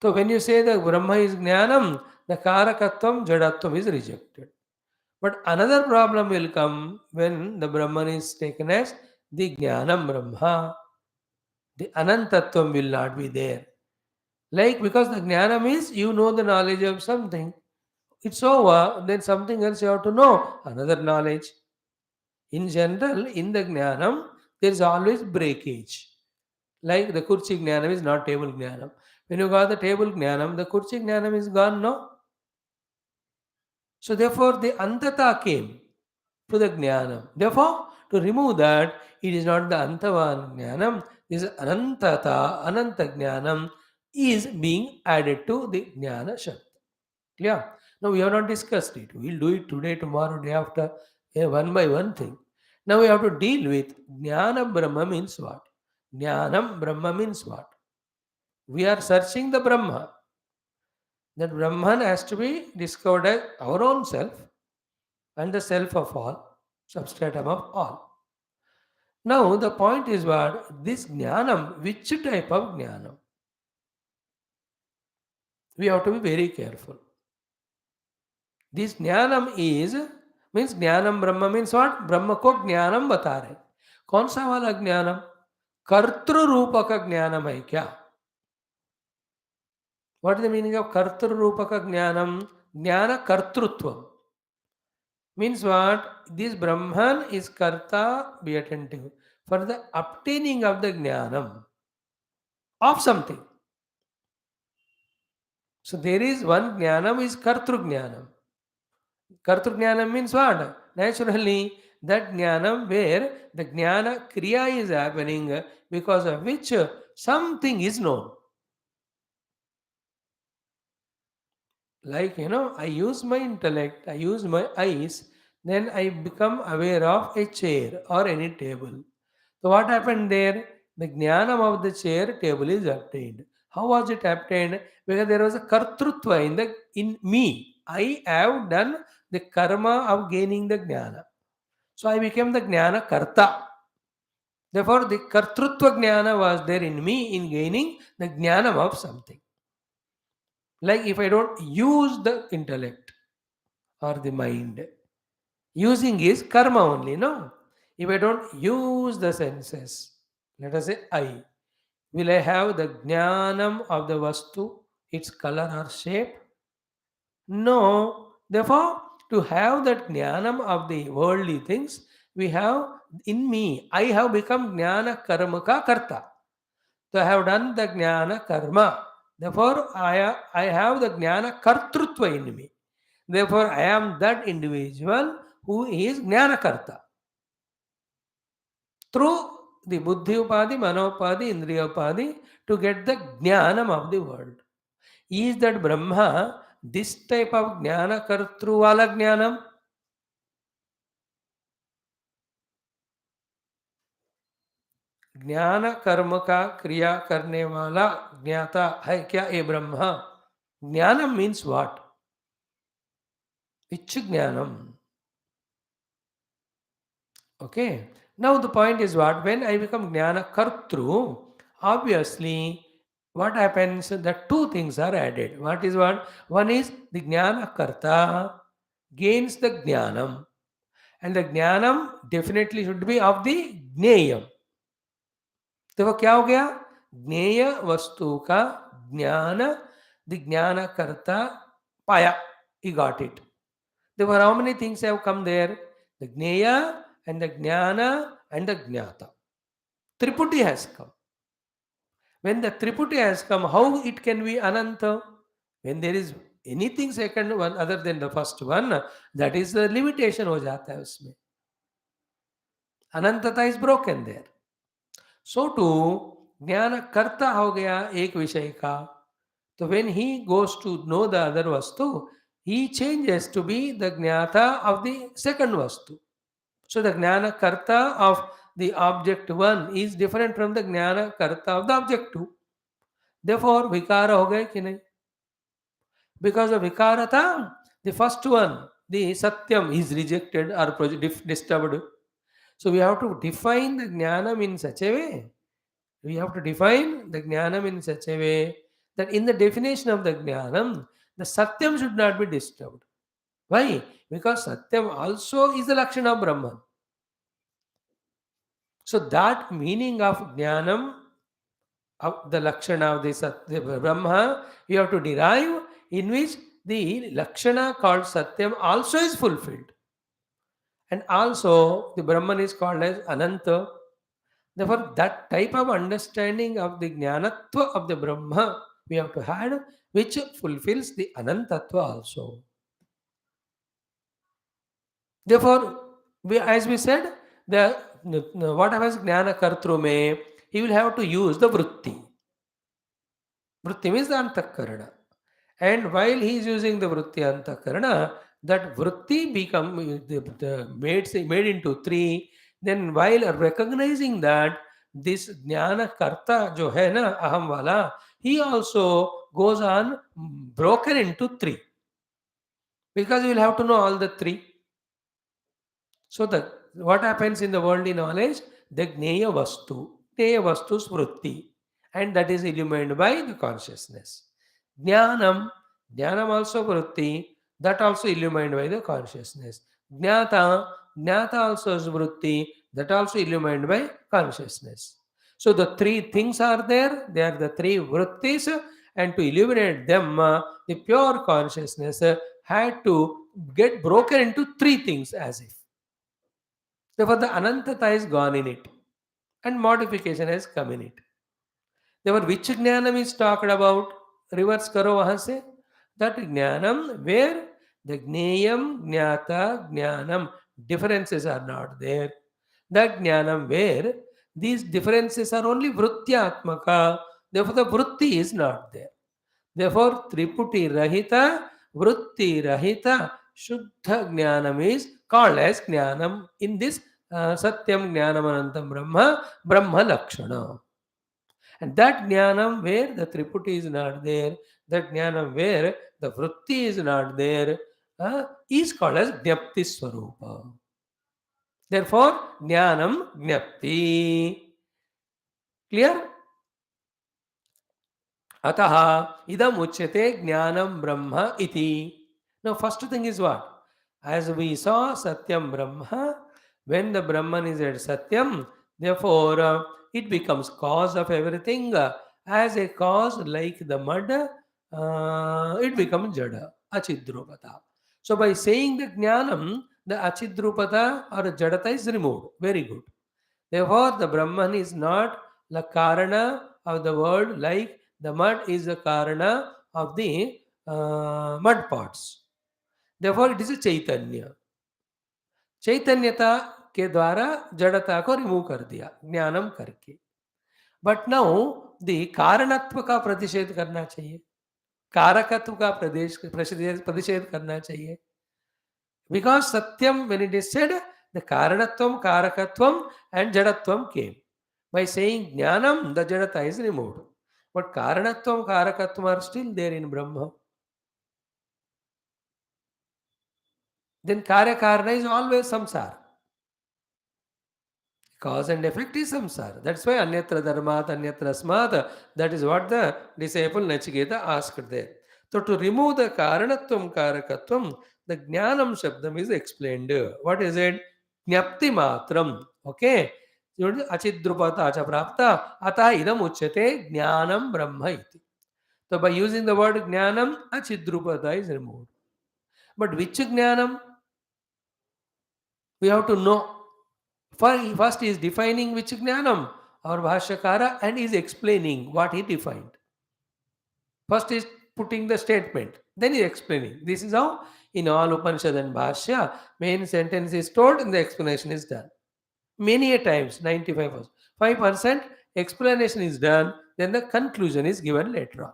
So when you say that Brahma is Jnanam, the Karakatvam, Jadatvam is rejected. But another problem will come when the Brahman is taken as the Jnanam Brahma. The Anantatvam will not be there. Like because the Jnanam is you know the knowledge of something. It's over, then something else you have to know, another knowledge. In general, in the Jnanam, there is always breakage. Like the Kurchi Jnanam is not table Jnanam. When you got the table Jnanam, the Kurchi Jnanam is gone, no? So therefore, the Antata came to the Jnanam. Therefore, to remove that, it is not the Antavan Jnanam, this Anantata, Ananta Jnanam is being added to the Jnana Shabda. Yeah. Now we have not discussed it. We'll do it today, tomorrow, day after, one by one thing. Now we have to deal with Jnana Brahma means what? Jnanam Brahma means what? We are searching the Brahma. That Brahman has to be discovered as our own self and the self of all, substratum of all. Now the point is what? This Jnanam, which type of Jnanam? We have to be very careful. This Jnanam is means Jnanam Brahma means what? Brahma को ज्ञानम बता रहे. कौन सा वाला ज्ञानम? कर्तृ रूपक ज्ञानम है क्या? What is the meaning of कर्तृ रूपक ज्ञानम? ज्ञान कर्तृत्व means what? This Brahman is karta, be attentive, for the obtaining of the jnanam of something. So there is one jnanam is kartru jnanam. Kartru jnanam means what? Naturally, that jnanam where the jnana kriya is happening because of which something is known. Like, I use my intellect, I use my eyes, then I become aware of a chair or any table. So what happened there? The jnanam of the chair table is obtained. How was it obtained? Because there was a kartrutva in me. I have done the karma of gaining the jnana. So I became the jnana karta. Therefore, the kartrutva jnana was there in me in gaining the jnanam of something. Like if I don't use the intellect or the mind, using is karma only, no? If I don't use the senses, let us say I, will I have the jnanam of the vastu, its color or shape? No. Therefore, to have that jnanam of the worldly things, we have in me, I have become jnana karmaka karta. So I have done the jnana karma. Therefore, I have the jnana kartrutva in me. Therefore, I am that individual who is jnana karta. Through the buddhi upadi, manopadi, indriyopadi to get the jnanam of the world. Is that Brahma this type of jnana kartru wala jnanam? ज्ञान कर्म का क्रिया करने वाला ज्ञाता है क्या ये ब्रह्मा? ज्ञानम मीन्स व्हाट? विच ज्ञानम? Okay. Now the point is what? When I become jnana kartru, obviously what happens? The two things are added. What is what? One is the jnana karta gains the jnanam, and the jnanam definitely should be of the jneyam. देखो क्या हो गया? ज्ञेय वस्तु का ज्ञान, the ज्ञान करता पाया. He got it. There were how many things have come there? The Jnaya and the Jnana and the Jnata. Triputi has come. When the Triputi has come, how it can be Ananta? When there is anything second one other than the first one, that is the limitation हो जाता है उसमें. अनंतता is broken there. So too, ज्ञान कर्ता हो गया एक विषय का. So when he goes to know the other vastu, he changes to be the jnata of the second vastu. So the jnana karta of the object 1 is different from the jnana karta of the object 2. Therefore, vikara ho gaya ki nahi? Because of vikarata, the first one, the satyam, is rejected or disturbed. So we have to define the jnanam in such a way. We have to define the jnanam in such a way that in the definition of the jnanam, the satyam should not be disturbed. Why? Because satyam also is the lakshana of Brahman. So that meaning of jnanam, of the lakshana of the Brahma, you have to derive, in which the lakshana called satyam also is fulfilled. And also the Brahman is called as ananta. Therefore, that type of understanding of the jnanatva of the Brahma we have to have, which fulfills the anantatva also. Therefore, as we said, what happens jnana kartru mein, he will have to use the vritti. Vritti means the antakarana. And while he is using the vritti antakarana, that vritti made into three. Then while recognizing that this jnana karta jo hai na aham wala, he also goes on broken into three. Because you will have to know all the three. So what happens in the worldly knowledge? The Jnaya Vastu Smruti, and that is illumined by the consciousness. Jnanam also Vritti, that also illumined by the consciousness. Jnata also Smruti, that also illumined by consciousness. So the three things are there, they are the three Vrittis, and to illuminate them, the pure consciousness had to get broken into three things as if. Therefore, the anantata is gone in it and modification has come in it. Therefore, which jnanam is talked about? Reverse karo wahan se. That jnanam where the jneyam, jnata, jnanam differences are not there. That jnanam where these differences are only vrutyatmaka. Therefore, the vrutti is not there. Therefore, triputi rahita, vrutti rahita, shuddha jnanam is called as jnanam in this satyam jnanam anantam brahma lakshana. And that jnanam where the triputi is not there, that jnanam where the vritti is not there, is called as jnapti swarupa. Therefore, jnanam jnapti. Clear? Ataha idam uchyate jnanam brahma iti. Now, first thing is what? As we saw Satyam Brahma, when the Brahman is at Satyam, therefore it becomes cause of everything. As a cause like the mud, it becomes Jada, Achidrupata. So by saying the Jnanam, the Achidrupata or Jadata is removed. Very good. Therefore, the Brahman is not the Karana of the world like the mud is the Karana of the mud pots. Therefore, it is a Chaitanya. Chaitanyata के द्वारा जड़ता को remove कर दिया ज्ञानम करके. But now the कारणत्व का प्रतिषेध करना चाहिए, कारकत्व का प्रतिषेध करना चाहिए. बिकॉज सत्यम when it is said the कारणत्वम कारकत्वम एंड जड़त्वम came by saying jnanam the jadata is removed, but karanatvam karakatvam are still there in Brahma. Then karya karana is always samsara. Cause and effect is samsara. That's why anyatra dharmat, anyatra smat. That is what the disciple Nachiketa asked there. So to remove the karanatvam karakatvam, the jnanam shabdam is explained. What is it? Jnapti matram. Okay. Achidrupata acha prapta atah idam uchyate jnanam brahma iti. So by using the word jnanam, achidrupada is removed. But which jnanam? We have to know. First he is defining which jnanam, our Bhashyakara, and is explaining what he defined. First is putting the statement, then he is explaining. This is how in all Upanishad and Bhashya, main sentence is told and the explanation is done. Many a times, 95%. 5% explanation is done, then the conclusion is given later on.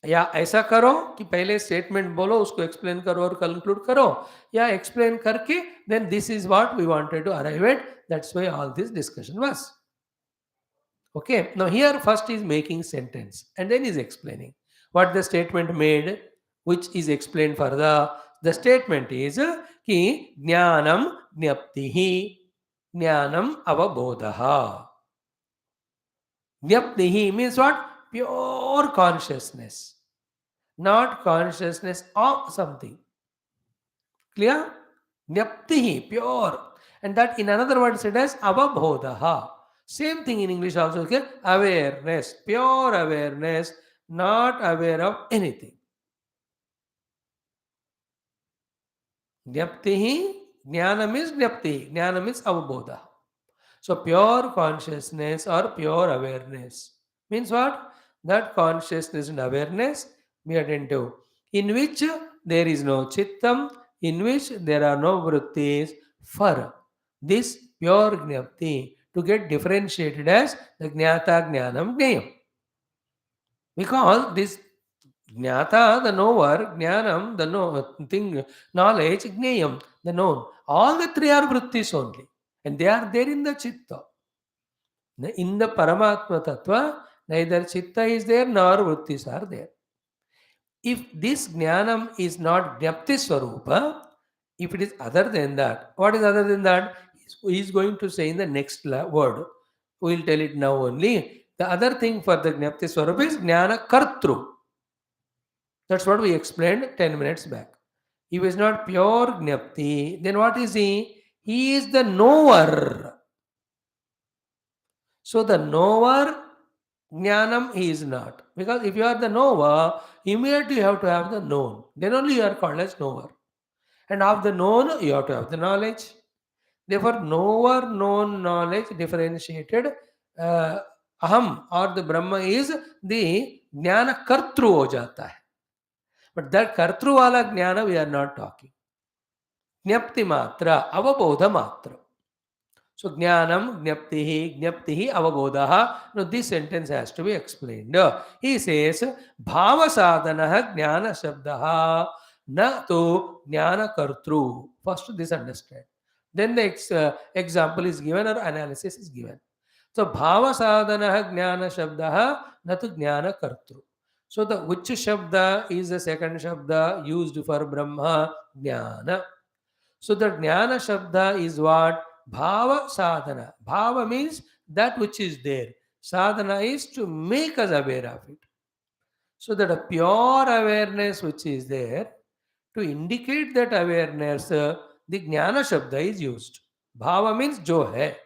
या ऐसा करो कि पहले statement बोलो, उसको explain करो और conclude करो, या एक्सप्लेन करके then this is what we wanted to arrive at. That's why all this discussion was. Okay, now here first is making sentence and then is explaining what the statement made, which is explained further. The statement is ki jnanam jnaptihi, jnanam avabodhaha. Jnaptihi means what? Pure consciousness, not consciousness of something. Clear? Jnaptihi, pure. And that in another word said as avabodhaha. Same thing in English also. Okay? Awareness, pure awareness, not aware of anything. Jnaptihi, jnanam is jnaptihi, jnanam is avabodha. So pure consciousness or pure awareness means what? That consciousness and awareness be attentive, in which there is no chittam, in which there are no vrittis. For this pure jnapti to get differentiated as the jnata jnanam jnayam. Because this jnata, the knower, jnanam, the thing, knowledge, jnayam, the known. All the three are vrittis only. And they are there in the chitta. In the Paramatma Tattva, neither chitta is there nor vrittis are there. If this jnanam is not jnapti swarupa, if it is other than that, what is other than that? He is going to say in the next word. We will tell it now only. The other thing for the jnapti swarupa is jnana kartru. That's what we explained 10 minutes back. If he is not pure jnapti, then what is he? He is the knower. So the knower, jnanam, he is not. Because if you are the knower, immediately you have to have the known. Then only you are called as knower. And of the known, you have to have the knowledge. Therefore, knower, known, knowledge, differentiated. Aham or the Brahma is the jnana kartru ho jata hai. But that kartru wala jnana we are not talking. Jnapti matra, avabodha matra. So jnanam, jnaptihi, avabodhaha. Now this sentence has to be explained. He says, bhava sadhanaha jnana shabdaha na to jnana kartru. First this understand. Then the example is given or analysis is given. So bhava sadhanaha jnana shabdaha na to jnana kartru. So the which shabda is the second shabda used for Brahma jnana. So the jnana shabda is what? Bhava sadhana. Bhava means that which is there. Sadhana is to make us aware of it. So that a pure awareness which is there, to indicate that awareness, the jnana shabda is used. Bhava means jo hai.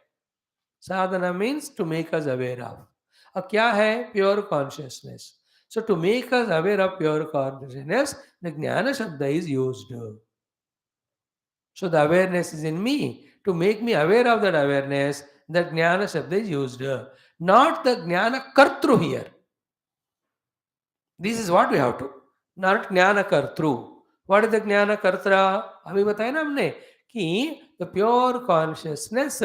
Sadhana means to make us aware of. Kya hai? Pure consciousness. So to make us aware of pure consciousness, the jnana shabda is used. So the awareness is in me. To make me aware of that awareness, that jnana shabda is used. Not the jnana kartru here. This is what we have to. Not jnana kartru. What is the jnana kartra? अभी बताया ना हमने The pure consciousness,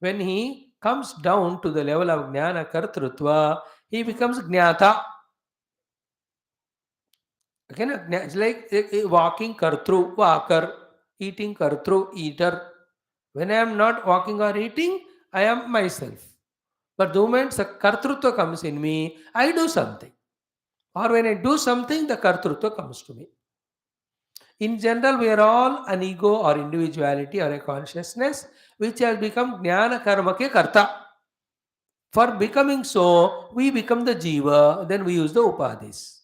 when he comes down to the level of jnana kartrutva, he becomes jnata. Again, it's like walking kartru, walker, eating kartru, eater. When I am not walking or eating, I am myself. But the moment the kartrutva comes in me, I do something. Or when I do something, the kartrutva comes to me. In general, we are all an ego or individuality or a consciousness which has become jnana karma ke karta. For becoming so, we become the jiva, then we use the upadhis.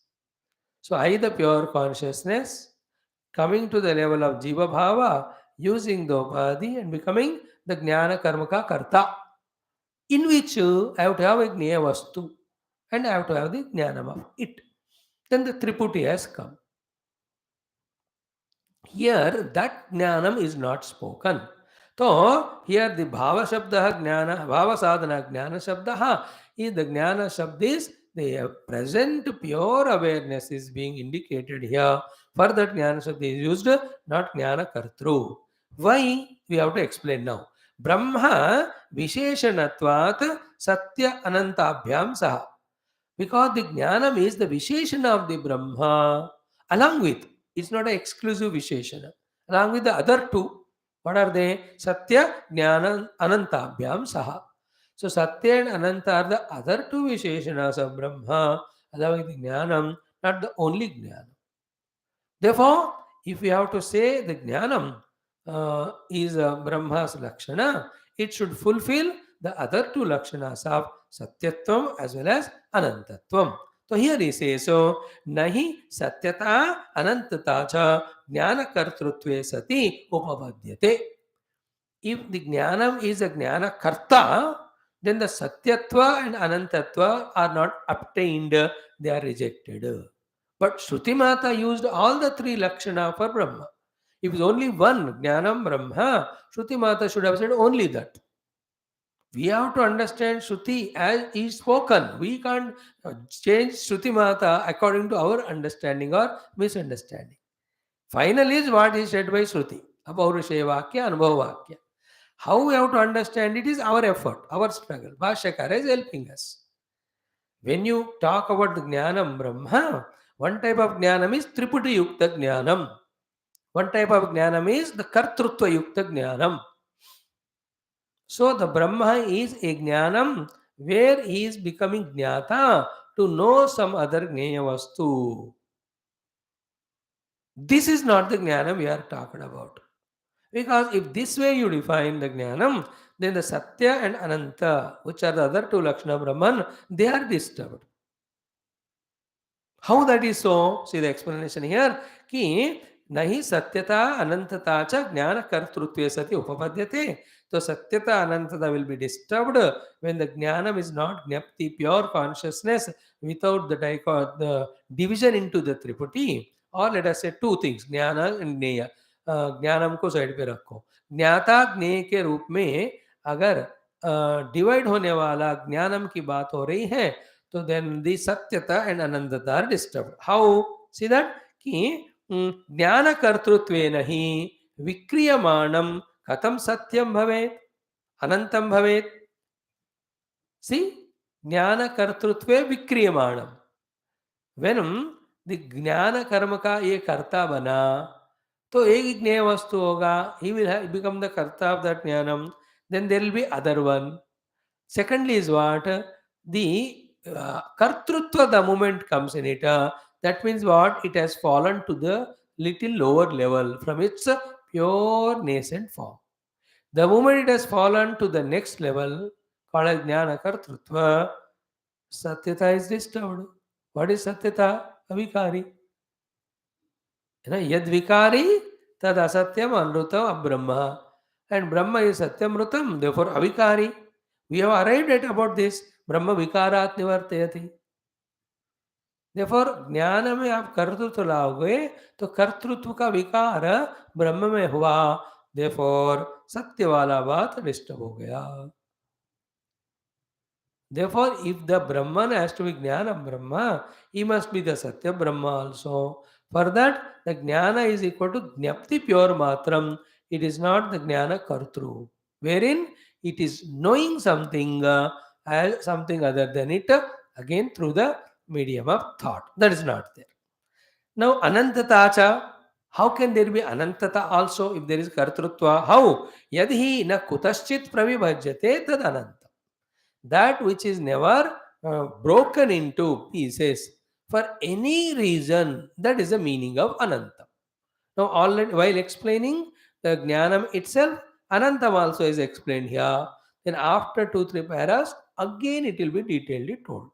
So I, the pure consciousness, coming to the level of jiva bhava, using the upadhi and becoming the jnana karma ka karta, in which I have to have a jnaya vastu and I have to have the jnanam of it. Then the triputi has come. Here, that jnanam is not spoken. So, here the bhava shabda jnana, bhava sadhana jnana shabda is the jnana shabda is the present pure awareness is being indicated here. For that jnana shabda is used, not jnana kartru. Why? We have to explain now. Brahma visheshanatvat satya anantabhyam saha. Because the jnanam is the visheshana of the Brahma, along with, it's not an exclusive visheshana, along with the other two. What are they? Satya, Jnana, Anantabhyam Saha. So Satya and Ananta are the other two visheshanas of Brahma, along with the Jnanam, not the only Jnanam. Therefore, if we have to say the Jnanam is Brahma's Lakshana, it should fulfill the other two Lakshanas of Satyatvam as well as Anantatvam. So here he says, so nahi satyata anantata cha jnana kartrutve sati upavadyate. If the jnanam is a jnana karta, then the satyatva and anantatva are not obtained, they are rejected. But Shruti Mata used all the three Lakshana for Brahma. If it's only one, Jnanam Brahma, Shruti Mata should have said only that. We have to understand Shruti as is spoken. We can't change Shruti Mata according to our understanding or misunderstanding. Final is what is said by Shruti. Apaurusheya Vakya, Anubhava Vakya. How we have to understand it is our effort, our struggle. Bhashyakara is helping us. When you talk about the Jnanam Brahma, one type of Jnanam is Triputi Yukta Jnanam. One type of Jnanam is the Kartrutva Yukta Jnanam. So the Brahma is a Jnanam where he is becoming Jnata to know some other Jnaya Vastu. This is not the Jnanam we are talking about. Because if this way you define the Jnanam, then the Satya and Ananta, which are the other two Lakshana Brahman, they are disturbed. How that is so? See the explanation here. Ki nahi satyata anantata cha jnana kartrutve sati upapadyate. So satyata anantata will be disturbed when the jnanam is not jnapti, pure consciousness, without the division into the triputi. Or let us say two things, jnana and jneya. ज्ञानम को side पे रखो. ज्ञाता ज्ञेय के रूप में अगर डिवाइड होने वाला ज्ञानम की बात हो रही है, तो then the satyata and anandata are disturbed. How? See that? कि ज्ञान कर्तृत्वेन ही विक्रियमाणम कथम सत्यम भवेत् अनंतम भवेत्. See, ज्ञान कर्तृत्वे विक्रियमाणम. When the ज्ञान कर्म का ये कर्ता बना, तो एक ज्ञेय वस्तु होगा, he will become the karta of that jnanam. Then there will be other one. Secondly is what? The kartrutva, the moment comes in it, that means what? It has fallen to the little lower level from its pure nascent form. The moment it has fallen to the next level, called as jnana kartrutva, satyata is disturbed. What is satyata? Avikari. Yad vikari tad asatyam anrutam abrahma. And Brahma is satyam rutam, therefore avikari. We have arrived at about this. Brahma विकारात् निवर्तयति. Therefore ज्ञान में आप कर्तृत्व लाओगे तो कर्तृत्व का विकार ब्रह्म में हुआ. Therefore सत्य वाला बात डिस्टर्ब हो गया. Therefore if the Brahman has to be Jnana Brahma, he must be the Satya Brahma also. For that the Jnana is equal to Jnapti pure matram. It is not the Jnana Kartru, wherein it is knowing something as something other than it, again through the medium of thought. That is not there. Now, Anantatacha, how can there be Anantata also if there is Kartrutva? How? Yadhi na kutaschit pravibhajyate tad Ananta. That which is never broken into pieces for any reason, that is the meaning of Ananta. Now, already while explaining the Jnanam itself, Anantam also is explained here. Then after 2-3 paras, again it will be detailedly told.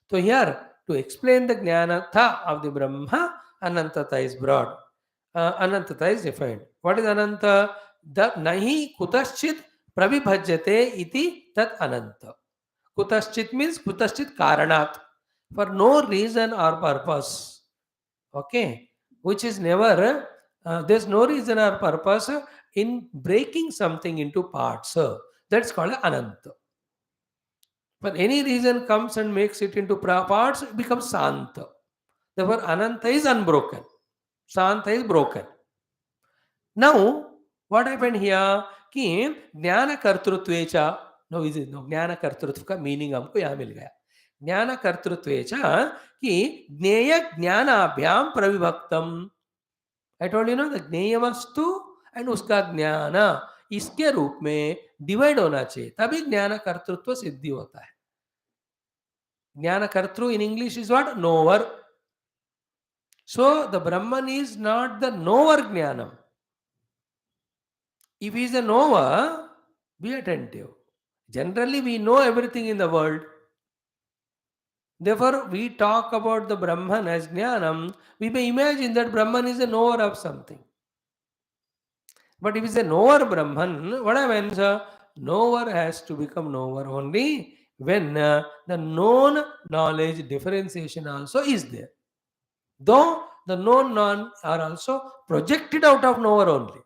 So here, to explain the Jnanatha of the Brahma, Anantata is brought. Anantata is defined. What is Ananta? The nahi kutaschit pravibhajyate iti tat Ananta. Kutaschit means kutaschit karanat. For no reason or purpose. Okay. Which is never, there's no reason or purpose in breaking something into parts. That's called Ananta. For any reason comes and makes it into parts, it becomes Santa. Therefore, Ananta is unbroken. Santa is broken. Now, what happened here? कि ज्ञान कर्तृत्वेच no is no ज्ञान कर्तृत्व का meaning हमको यहाँ मिल गया. ज्ञान कर्तृत्वेच कि ज्ञेय ज्ञानाभ्याम प्रविभक्तम. I told you no the ज्ञेय वस्तु एंड उसका ज्ञान इसके रूप में डिवाइड होना चाहिए, तभी ज्ञान कर्तृत्व सिद्धि होता है. Jnana Kartru in English is what? Knower. So the Brahman is not the knower Jnanam. If he is a knower, be attentive. Generally, we know everything in the world. Therefore, we talk about the Brahman as Jnanam. We may imagine that Brahman is a knower of something. But if he is a knower Brahman, what happens? Knower has to become knower only when the known knowledge differentiation also is there. Though the known non are also projected out of knower only.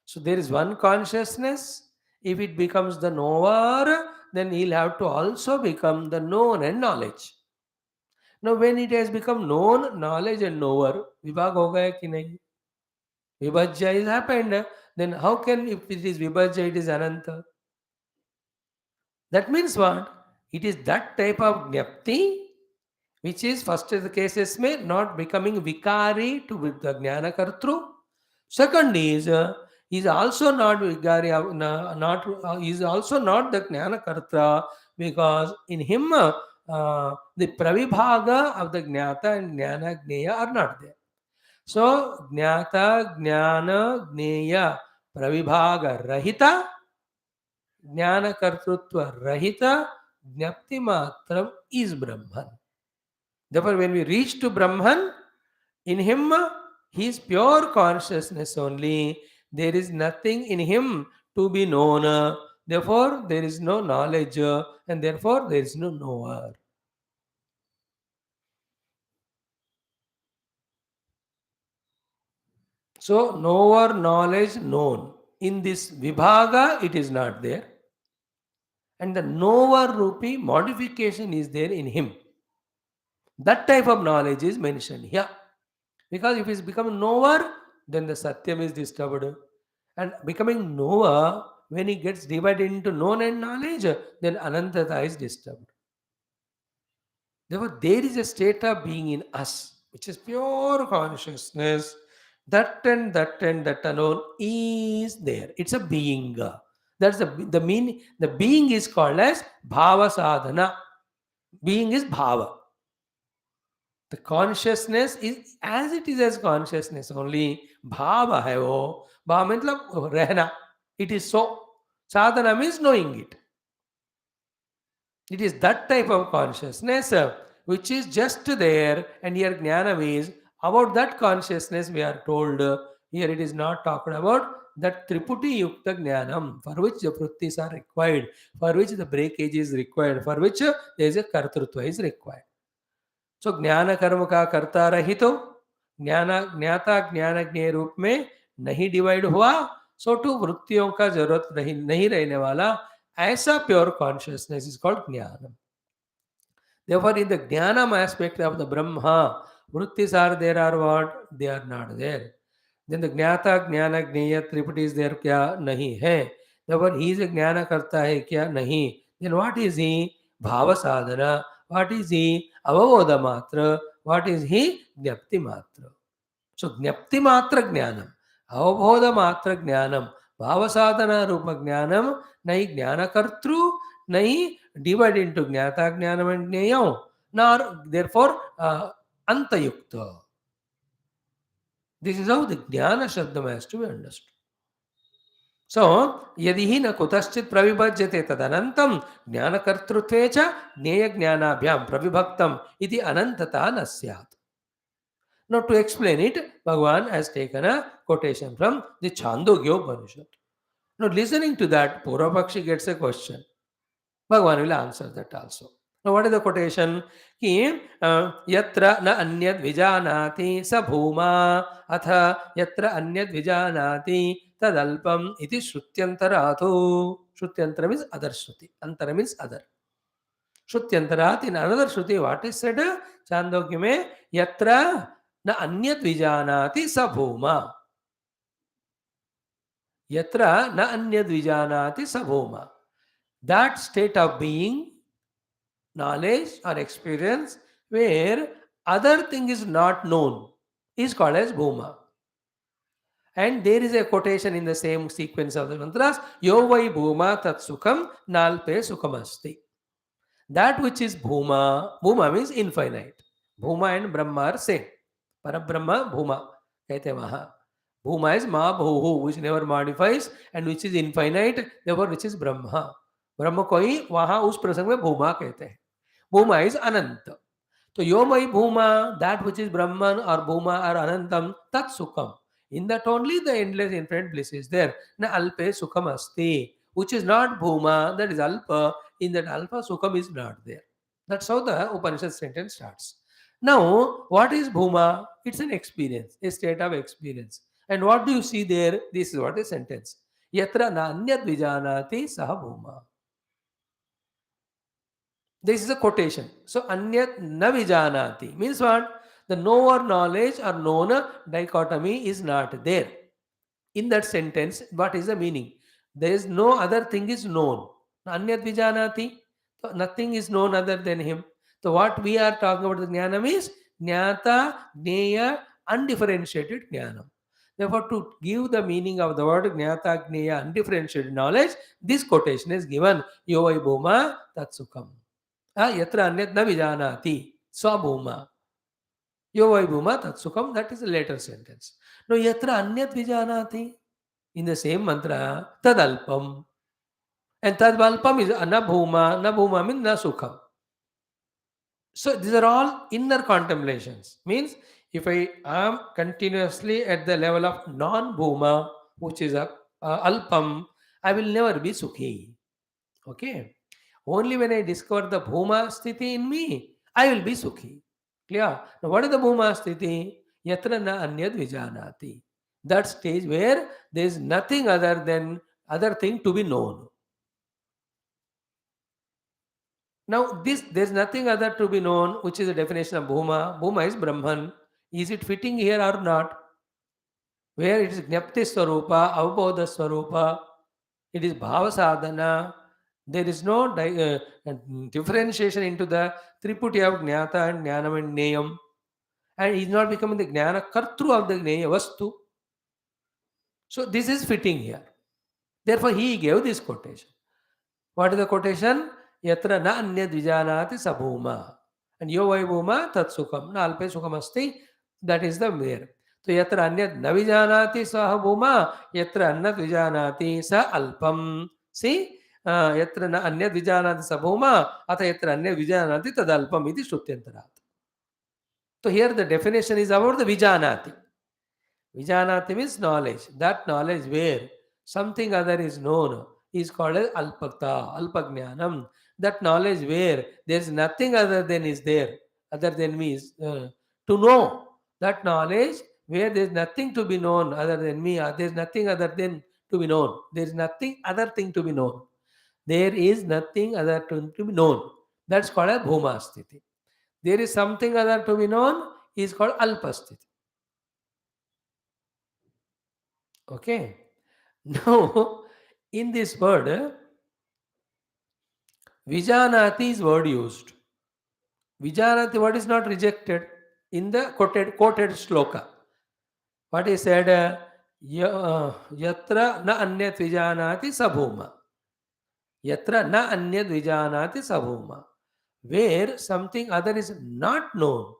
So there is one consciousness. If it becomes the knower, then he'll have to also become the known and knowledge. Now when it has become known, knowledge and knower, vibhag ho gaya ki nahi? Vibhajya is happened. Then how can, if it is vibhajya, it is ananta? That means what? It is that type of jnapti which is first is the cases may not becoming vikari to the jnana kartru. Second is also not vikari, not is also not the jnana kartra, because in him the pravibhaga of the jnata and jnana jneya are not there. So jnata jnana jneya pravibhaga rahita, jnana kartrutva rahita, jnapti matram is Brahman. Therefore, when we reach to Brahman, in him, he is pure consciousness only. There is nothing in him to be known. Therefore, there is no knowledge, and therefore, there is no knower. So, knower, knowledge, known. In this vibhaga, it is not there. And the knower rupee modification is there in him. That type of knowledge is mentioned here. Because if he is become knower, then the satyam is disturbed. And becoming knower, when he gets divided into known and knowledge, then anantata is disturbed. Therefore, there is a state of being in us, which is pure consciousness. That and that and that alone is there. It's a being. That's the meaning. The being is called as bhava sadhana. Being is bhava. The consciousness is as it is as consciousness only. Bhava hai wo. Bhava means rehna. It is so. Sadhana means knowing it. It is that type of consciousness which is just there, and here jnana is about that consciousness we are told. Here it is not talked about that triputi yukta jnanam, for which the vrittis are required, for which the breakage is required, for which there is a kartrutva is required. So ज्ञान कर्म का करता रहित हो, ज्ञाना ज्ञाता ज्ञान ज्ञेय रूप में नहीं डिवाइड हुआ, सो टू वृत्तियों का जरूरत नहीं रहने वाला, ऐसा प्योर कॉन्शियसनेस इज कॉल्ड ज्ञानम. Therefore, in the jnanam aspect of the Brahma, vrittis are there or what? They are not there. Then the Jnata, Jnana, Jnaya, Tripati is there, kya nahi hai. Therefore, he is a Jnana karta hai, kya nahi. Then what is he? Bhava sadhana. What is he? Avavoda matra. What is he? Jnapti matra. So Jnapti matra Jnanam. Avavoda matra Jnanam. Bhava sadhana rupa Jnanam. Nahi Jnana kartru. Nahi divided into Jnata, Jnanam and Jnayam. Nor therefore Antayukta. This is how the Jnana Shabdam has to be understood. So, यदि ही न कुतश्चित् प्रविभज्यते तदनन्तं ज्ञानकर्तृत्वे च ज्ञेयज्ञानाभ्यां प्रविभक्तम् इति अनन्तता न स्यात्. Now, to explain it, Bhagavan has taken a quotation from the Chandogya Upanishad. Now, listening to that, Purvapakshi gets a question. Bhagavan will answer that also. Now, what is the quotation? कि यत्र न अन्यद् विजानाति स भूमा अथ यत्र अन्यद् विजानाति तदल्पम इति श्रुत्यंतरातो. Shrutyantara means other Shruti. Antara means other. Shrutyantaraat in another Shruti, what is said? Chandogya में यत्र न अन्यद् विजानाति स भूमा. यत्र न अन्यद् विजानाति स भूमा. That state of being, knowledge or experience where other thing is not known is called as bhuma. And there is a quotation in the same sequence of the mantras, yo vai bhuma tat sukham nalpe sukhamasti. That which is bhuma, bhuma means infinite. Bhuma and Brahma are same. Parabrahma, bhuma. Kehte maha. Bhuma is ma bhuhu, which never modifies and which is infinite, therefore which is Brahma. ब्रह्म को ही वहां उस प्रसंग में भूमा कहते हैं. भूमा is अनंत. तो यो मई भूमा, दैट विच इज ब्रह्मन और भूमा और अनंतम तत् सुखम. In that only the endless infinite bliss is there. Na alpe sukham asti, which is not bhuma, that is alpa. In that alpha, sukham is not there. That's how the Upanishad sentence starts. Now, what is bhuma? It's an experience, a state of experience. And what do you see there? This is what the sentence. Yatra na anyad vijanati saha bhuma. This is a quotation. So, anyat na vijanati means what? The knower knowledge or known dichotomy is not there. In that sentence, what is the meaning? There is no other thing is known. Anyat vijanati. So nothing is known other than him. So, what we are talking about the jnanam is jnata, jneya, undifferentiated jnanam. Therefore, to give the meaning of the word jnata, jneya, undifferentiated knowledge, this quotation is given. Yovai bhuma tatsukam. Yatra anyat na vijanati. Swabhuma. Yovai bhuma tatsukam. That is the later sentence. Now, yatra anyat vijanati. In the same mantra, tadalpam. And tadalpam is na bhuma. Na bhuma means na sukham. So, these are all inner contemplations. Means, if I am continuously at the level of non-bhuma, which is alpam, I will never be sukhi. Okay. Only when I discover the bhuma sthiti in me, I will be sukhi. Clear? Now, what is the bhuma sthiti? Yatra na anyad vijanati. That stage where there is nothing other than other thing to be known. Now, there is nothing other to be known, which is the definition of bhuma. Bhuma is Brahman. Is it fitting here or not? Where it is Jnapti Swarupa, Avabodha Swarupa, it is Bhava Sadhana. There is no differentiation into the Triputi of Jnata and Jnanam and Jneyam. And he is not becoming the Jnana Kartru of the Jneya Vastu. So, this is fitting here. Therefore, he gave this quotation. What is the quotation? Yatra na anyad vijanati sabhuma. And yo vai bhuma tat sukham. Na alpe sukham asti. That is the where. So yatra anyad na vijanati saha bhuma. Yatra anyad vijanati sa alpam. See? Yatra na anyad vijanati sa bhuma. Atha yatra anyad vijanati tad alpam iti shrutyantarat. So here the definition is about the vijanati. Vijanati means knowledge. That knowledge where something other is known is called as alpakta, alpajnanam. That knowledge where there is nothing other than is there, other than me is to know. That knowledge where there is nothing to be known other than me, there is nothing other than to be known. There is nothing other thing to be known. There is nothing other to be known. That's called a bhuma sthiti. There is something other to be known is called alpasthiti. Okay. Now, in this word, Vijanati is word used. Vijanati word is not rejected in the quoted shloka. What he said, yatra na anyat vijanati sabhuma. Yatra na anyat vijanati sabhuma. Where something other is not known,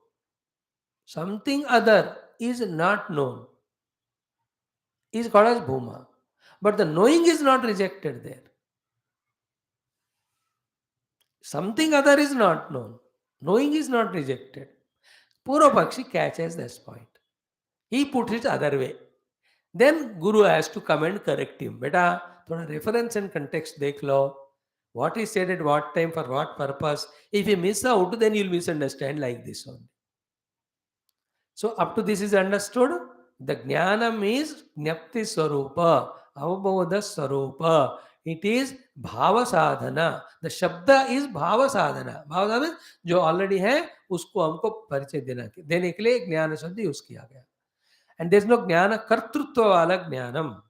something other is not known, is called as bhuma. But the knowing is not rejected there. Something other is not known. Knowing is not rejected. Purvapakshi catches this point. He puts it other way. Then Guru has to come and correct him. Beta, thoda reference and context dekh lo. What is said at what time for what purpose. If you miss out, then you'll misunderstand like this only. So up to this is understood. The jnanam is jnapti swarupa, avabodha swarupa. It is bhava sadhana. The shabda is bhava sadhana. Bhava sadhana means जो already है उसको हमको परिचय देने के लिए ज्ञान शब्द यूज किया गया. And there is no jnana kartrutva wala jnanam.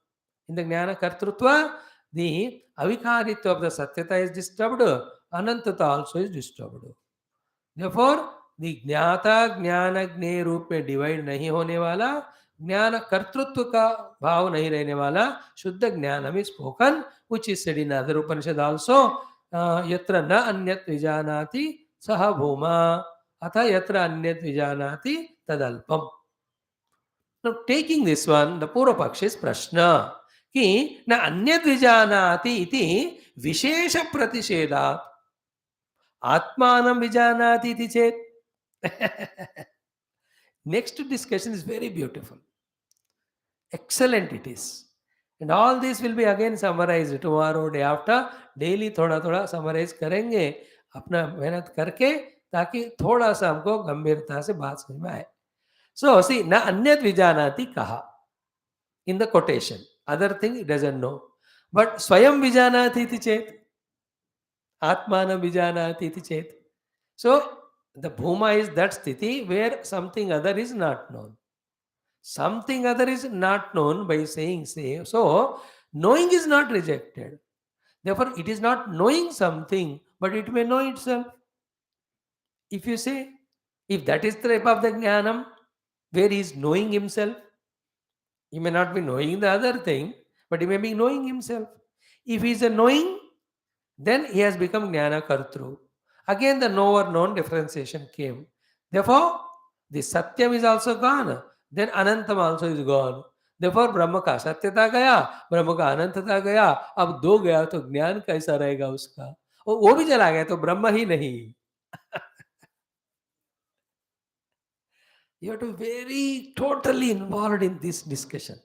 In the jnana kartrutva, the avikaritva of the satyata is disturbed, anantata also is disturbed. Therefore, the ज्ञाता ज्ञान ज्ञेय रूप में डिवाइड नहीं होने वाला, ज्ञान कर्तृत्व का भाव नहीं रहने वाला, शुद्ध ज्ञान में spoken, which is said in other Upanishad also, यत्र न अन्यत् विजानाति सह भूमा, अथ यत्र अन्यत् विजानाति तदल्पम. Now, taking this one, the Purvapakshis prashna कि न अन्यत् विजानाति इति विशेष प्रतिषेधात् आत्मानं विजानाति इति चेत्. Next discussion is very beautiful. Excellent it is. And all this will be again summarized tomorrow, day after. Daily थोड़ा थोड़ा summarize करेंगे अपना मेहनत करके ताकि थोड़ा सा हमको गंभीरता से बात समझ में आए. So see, na anyat vijanati kaha in the quotation. Other thing it doesn't know. But swayam vijanati iti chet. Atmanam vijanati iti chet. So the bhuma is that sthiti where something other is not known. Something other is not known by saying say. So knowing is not rejected. Therefore, it is not knowing something, but it may know itself. If you say, if that is the type of the jnanam, where he is knowing himself, he may not be knowing the other thing, but he may be knowing himself. If he is a knowing, then he has become jnana kartru. Again, the knower known differentiation came. Therefore, the satyam is also gone. Then anantam also is gone. Therefore, ब्रह्म का सत्यता गया, ब्रह्म का अनंतता गया. अब दो गया तो ज्ञान कैसा रहेगा उसका? वो भी चला गया तो ब्रह्म ही नहीं. You have to be very totally involved in this discussion.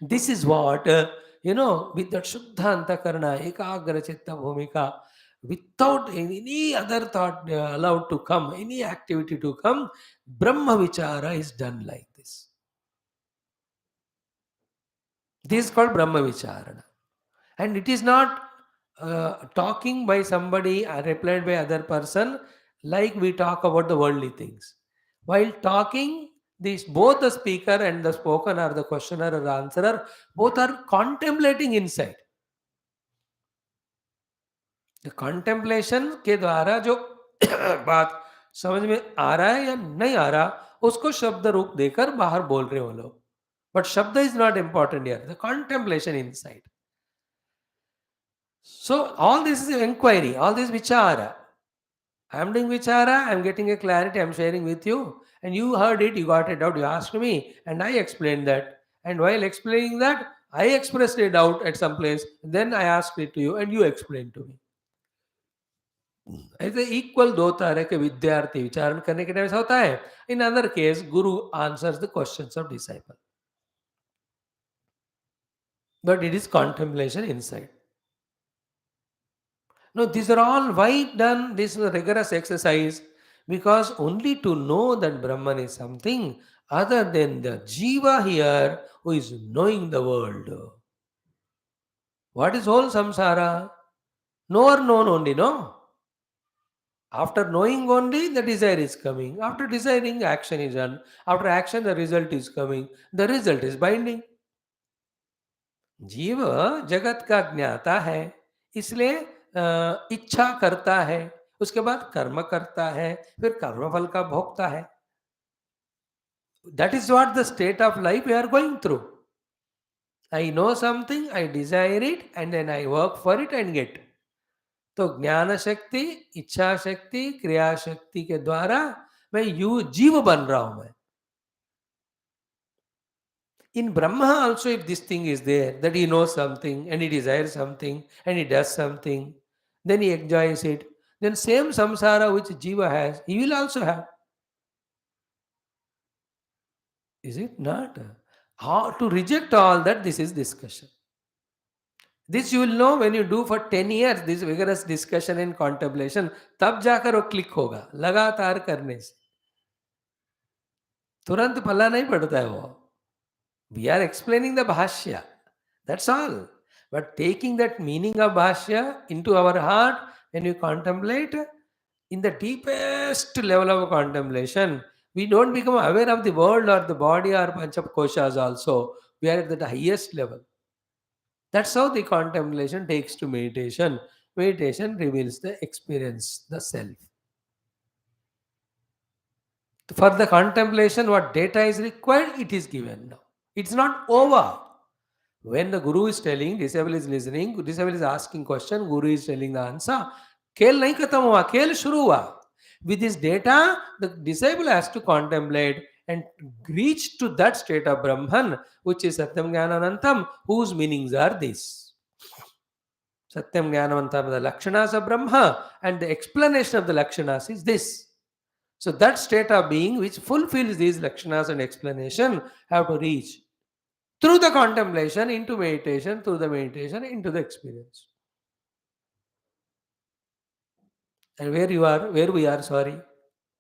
This is what, with that Shuddha Antakarana, Ekagra Chitta Bhumika, without any other thought allowed to come, any activity to come, Brahma Vichara is done like this. This is called Brahma Vicharana. And it is not talking by somebody, replied by other person, like we talk about the worldly things. While talking, both the speaker and the spoken or the questioner or the answerer, both are contemplating inside. The contemplation के द्वारा जो बात समझ में आ रहा है या नहीं आ रहा, उसको शब्द रूप देकर बाहर बोल रहे हो लोग. But शब्द is not important here. The contemplation inside. So all this is inquiry, all this vichara. I am doing vichara, I am getting a clarity, I am sharing with you. And you heard it, you got a doubt, you asked me, and I explained that. And while explaining that, I expressed a doubt at some place, then I asked it to you, and you explained to me. ऐसे equal दो तरह के विद्यार्थी विचारण करने के time ऐसा होता है. In other case Guru answers the questions of disciple, but it is contemplation inside. No, these are all why done this rigorous exercise, because only to know that Brahman is something other than the Jiva here who is knowing the world. What is whole samsara? Knower known only, no? After knowing only, the desire is coming. After desiring, action is done. After action, the result is coming. The result is binding. जीव जगत का ज्ञाता है, इसलिए इच्छा करता है, उसके बाद कर्म करता है, फिर कर्मफल का भोगता है. That is what the state of life we are going through. I know something, I desire it, and then I work for it and get. तो ज्ञान शक्ति, इच्छा शक्ति, क्रिया शक्ति के द्वारा मैं यू जीव बन रहा हूं मैं. In Brahma also, if this thing is there, that he knows something and he desires something and he does something, then he enjoys it. Then same samsara which Jiva has, he will also have. Is it not? How to reject all that, this is discussion. This you will know when you do for 10 years, this vigorous discussion and contemplation, तब जाकर वो click होगा, लगातार करने से. तुरंत पल्ला नहीं पड़ता है वो. We are explaining the Bhashya. That's all. But taking that meaning of Bhashya into our heart, when you contemplate, in the deepest level of contemplation, we don't become aware of the world or the body or Pancha Koshas also. We are at the highest level. That's how the contemplation takes to meditation. Meditation reveals the experience, the self. For the contemplation, what data is required, it is given now. It's not over. When the guru is telling, disciple is listening, disciple is asking question, guru is telling the answer. खेल नहीं खत्म हुआ, खेल शुरू हुआ. With this data, the disciple has to contemplate and reach to that state of Brahman, which is Satyam Jnananantam, whose meanings are these. Satyam Jnananantam, the Lakshanas of Brahma, and the explanation of the Lakshanas is this. So that state of being which fulfills these Lakshanas and explanation have to reach through the contemplation into meditation, through the meditation into the experience. And where we are, sorry,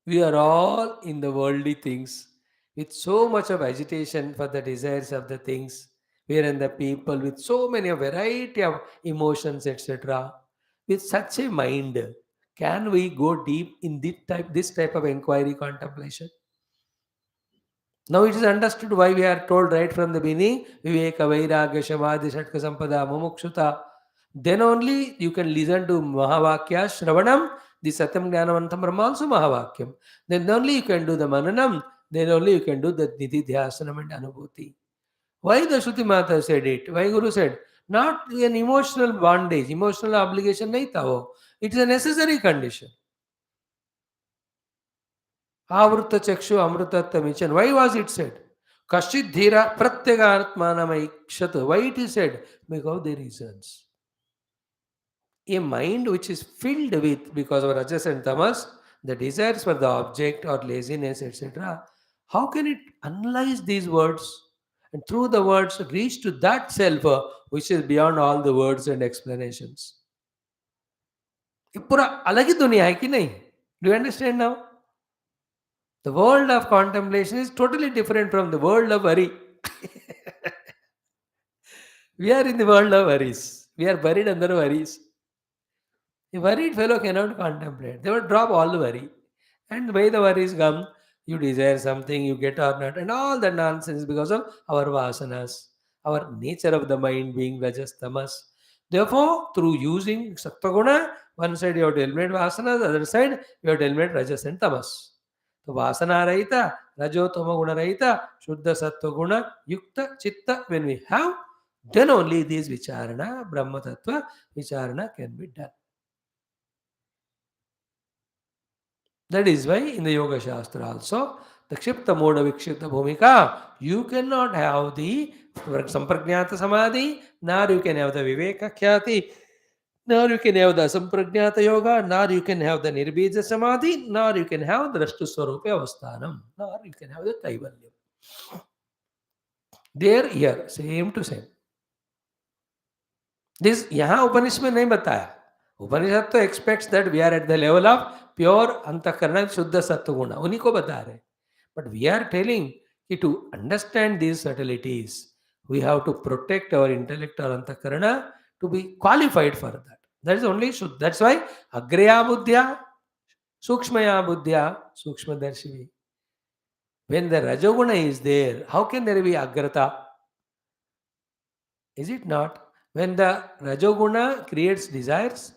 we are all in the worldly things with so much of agitation for the desires of the things. We are in the people with so many a variety of emotions, etc. With such a mind, can we go deep in this type of inquiry contemplation? Now it is understood why we are told right from the beginning, Viveka, Vairagya, Samadhi, Shatka, Sampada, Mumukshuta. Then only you can listen to Mahavakya, Shravanam, the Satyam Jnanavantam Brahma also Mahavakyam. Then only you can do the Mananam, then only you can do the Nidhi Dhyasanam and Anubhuti. Why the Shruti Mata said it? Why Guru said? Not an emotional bondage, emotional obligation nahi tha wo. It is a necessary condition. Avruta Chakshu Amrutattamichan. Why was it said? Kashit Dhira Pratyagatmanamaikshatu. Why it is said? Because there are reasons. A mind which is filled with, because of Rajas and Tamas, the desires for the object or laziness, etc., how can it analyze these words? And through the words reach to that self which is beyond all the words and explanations. ये पूरा अलग ही दुनिया है कि नहीं? Do you understand now? The world of contemplation is totally different from the world of worry. We are in the world of worries. We are buried under worries. A worried fellow cannot contemplate. They will drop all the worry. And why the worries come? You desire something, you get or not, and all that nonsense because of our vasanas, our nature of the mind being rajas tamas. Therefore, through using sattva one side you have to eliminate vasanas, the other side you have to eliminate rajas and tamas. तो वासना रहिता रजो तम गुण रहिता शुद्ध सत्व गुण युक्त चित्त when we have, then only this vicharana brahma tattva vicharana can be done. That is why in the Yoga Shastra also, the Kshipta Moda Vikshipta Bhumika, you cannot have the Sampragnata Samadhi, nor you can have the Viveka Khyati, nor you can have the Sampragnata Yoga, nor you can have the Nirbija Samadhi, nor you can have the Rashtu Swarupa Avasthanam, nor you can have the Kaivalyam. There, here, same to same. This यहाँ उपनिषद में नहीं बताया. उपनिषद तो expects that we are at the level of pure अंतःकरण शुद्ध सत्व गुण, उन्हीं को बता रहे. बट वी आर टेलिंग कि to understand these subtleties we have to protect our intellect और अंतःकरण to be qualified for that. That is only शुद्ध. दैट्स व्हाई अग्रया बुद्ध्या सूक्ष्मया बुद्ध्या सूक्ष्मदर्शिनी. व्हेन द रजोगुण is there, how can there be अग्रता? Is it not? When the Rajoguna creates desires,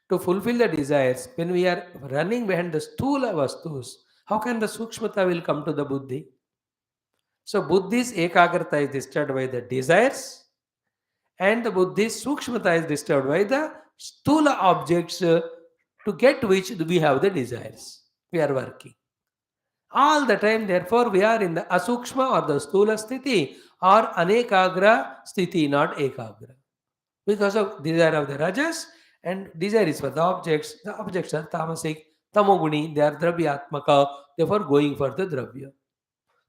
to fulfill the desires, when we are running behind the stula vastus, how can the Sukshmata will come to the Buddhi? So Buddhi's ekagrata is disturbed by the desires, and the Buddhi's Sukshmata is disturbed by the stula objects to get which we have the desires. We are working. All the time, therefore, we are in the asukshma or the stula sthiti or anekagra sthiti, not ekagra. Because of desire of the rajas and desire is for the objects are tamasic, tamoguni, they are dravyatmaka, therefore going for the dravya.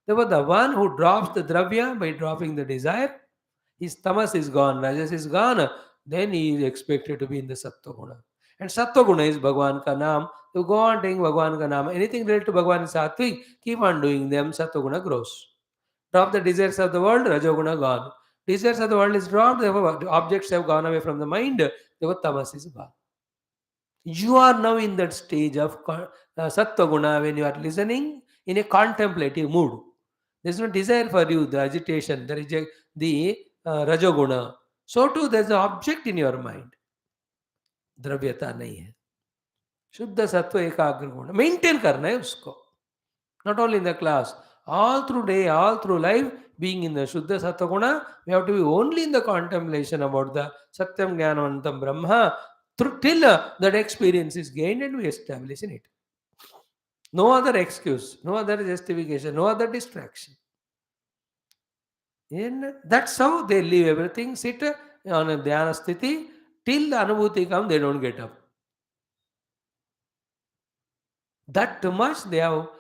Therefore, the one who drops the dravya by dropping the desire, his tamas is gone, rajas is gone, then he is expected to be in the sattva guna. And sattva guna is Bhagwan ka naam. So go on taking Bhagwan ka naam. Anything related to Bhagwan is sattvic, keep on doing them, sattva guna grows. Drop the desires of the world, rajoguna gone. Desires of the world is dropped, therefore the objects have gone away from the mind, therefore tamas is gone. You are now in that stage of sattva guna when you are listening in a contemplative mood. There is no desire for you, the agitation, the rajoguna. So too there is an object in your mind. द्रव्यता नहीं है. शुद्ध सत्व एकाग्र गुण maintain करना है उसको. Not only in the class, all through day, all through life, being in the Shuddha Sattva Guna, we have to be only in the contemplation about the Satyam Jnanavantam Brahma till that experience is gained and we establish in it. No other excuse, no other justification, no other distraction. And that's how they leave everything, sit on a dhyana sthiti, till the anubhuti comes, they don't get up. That much they have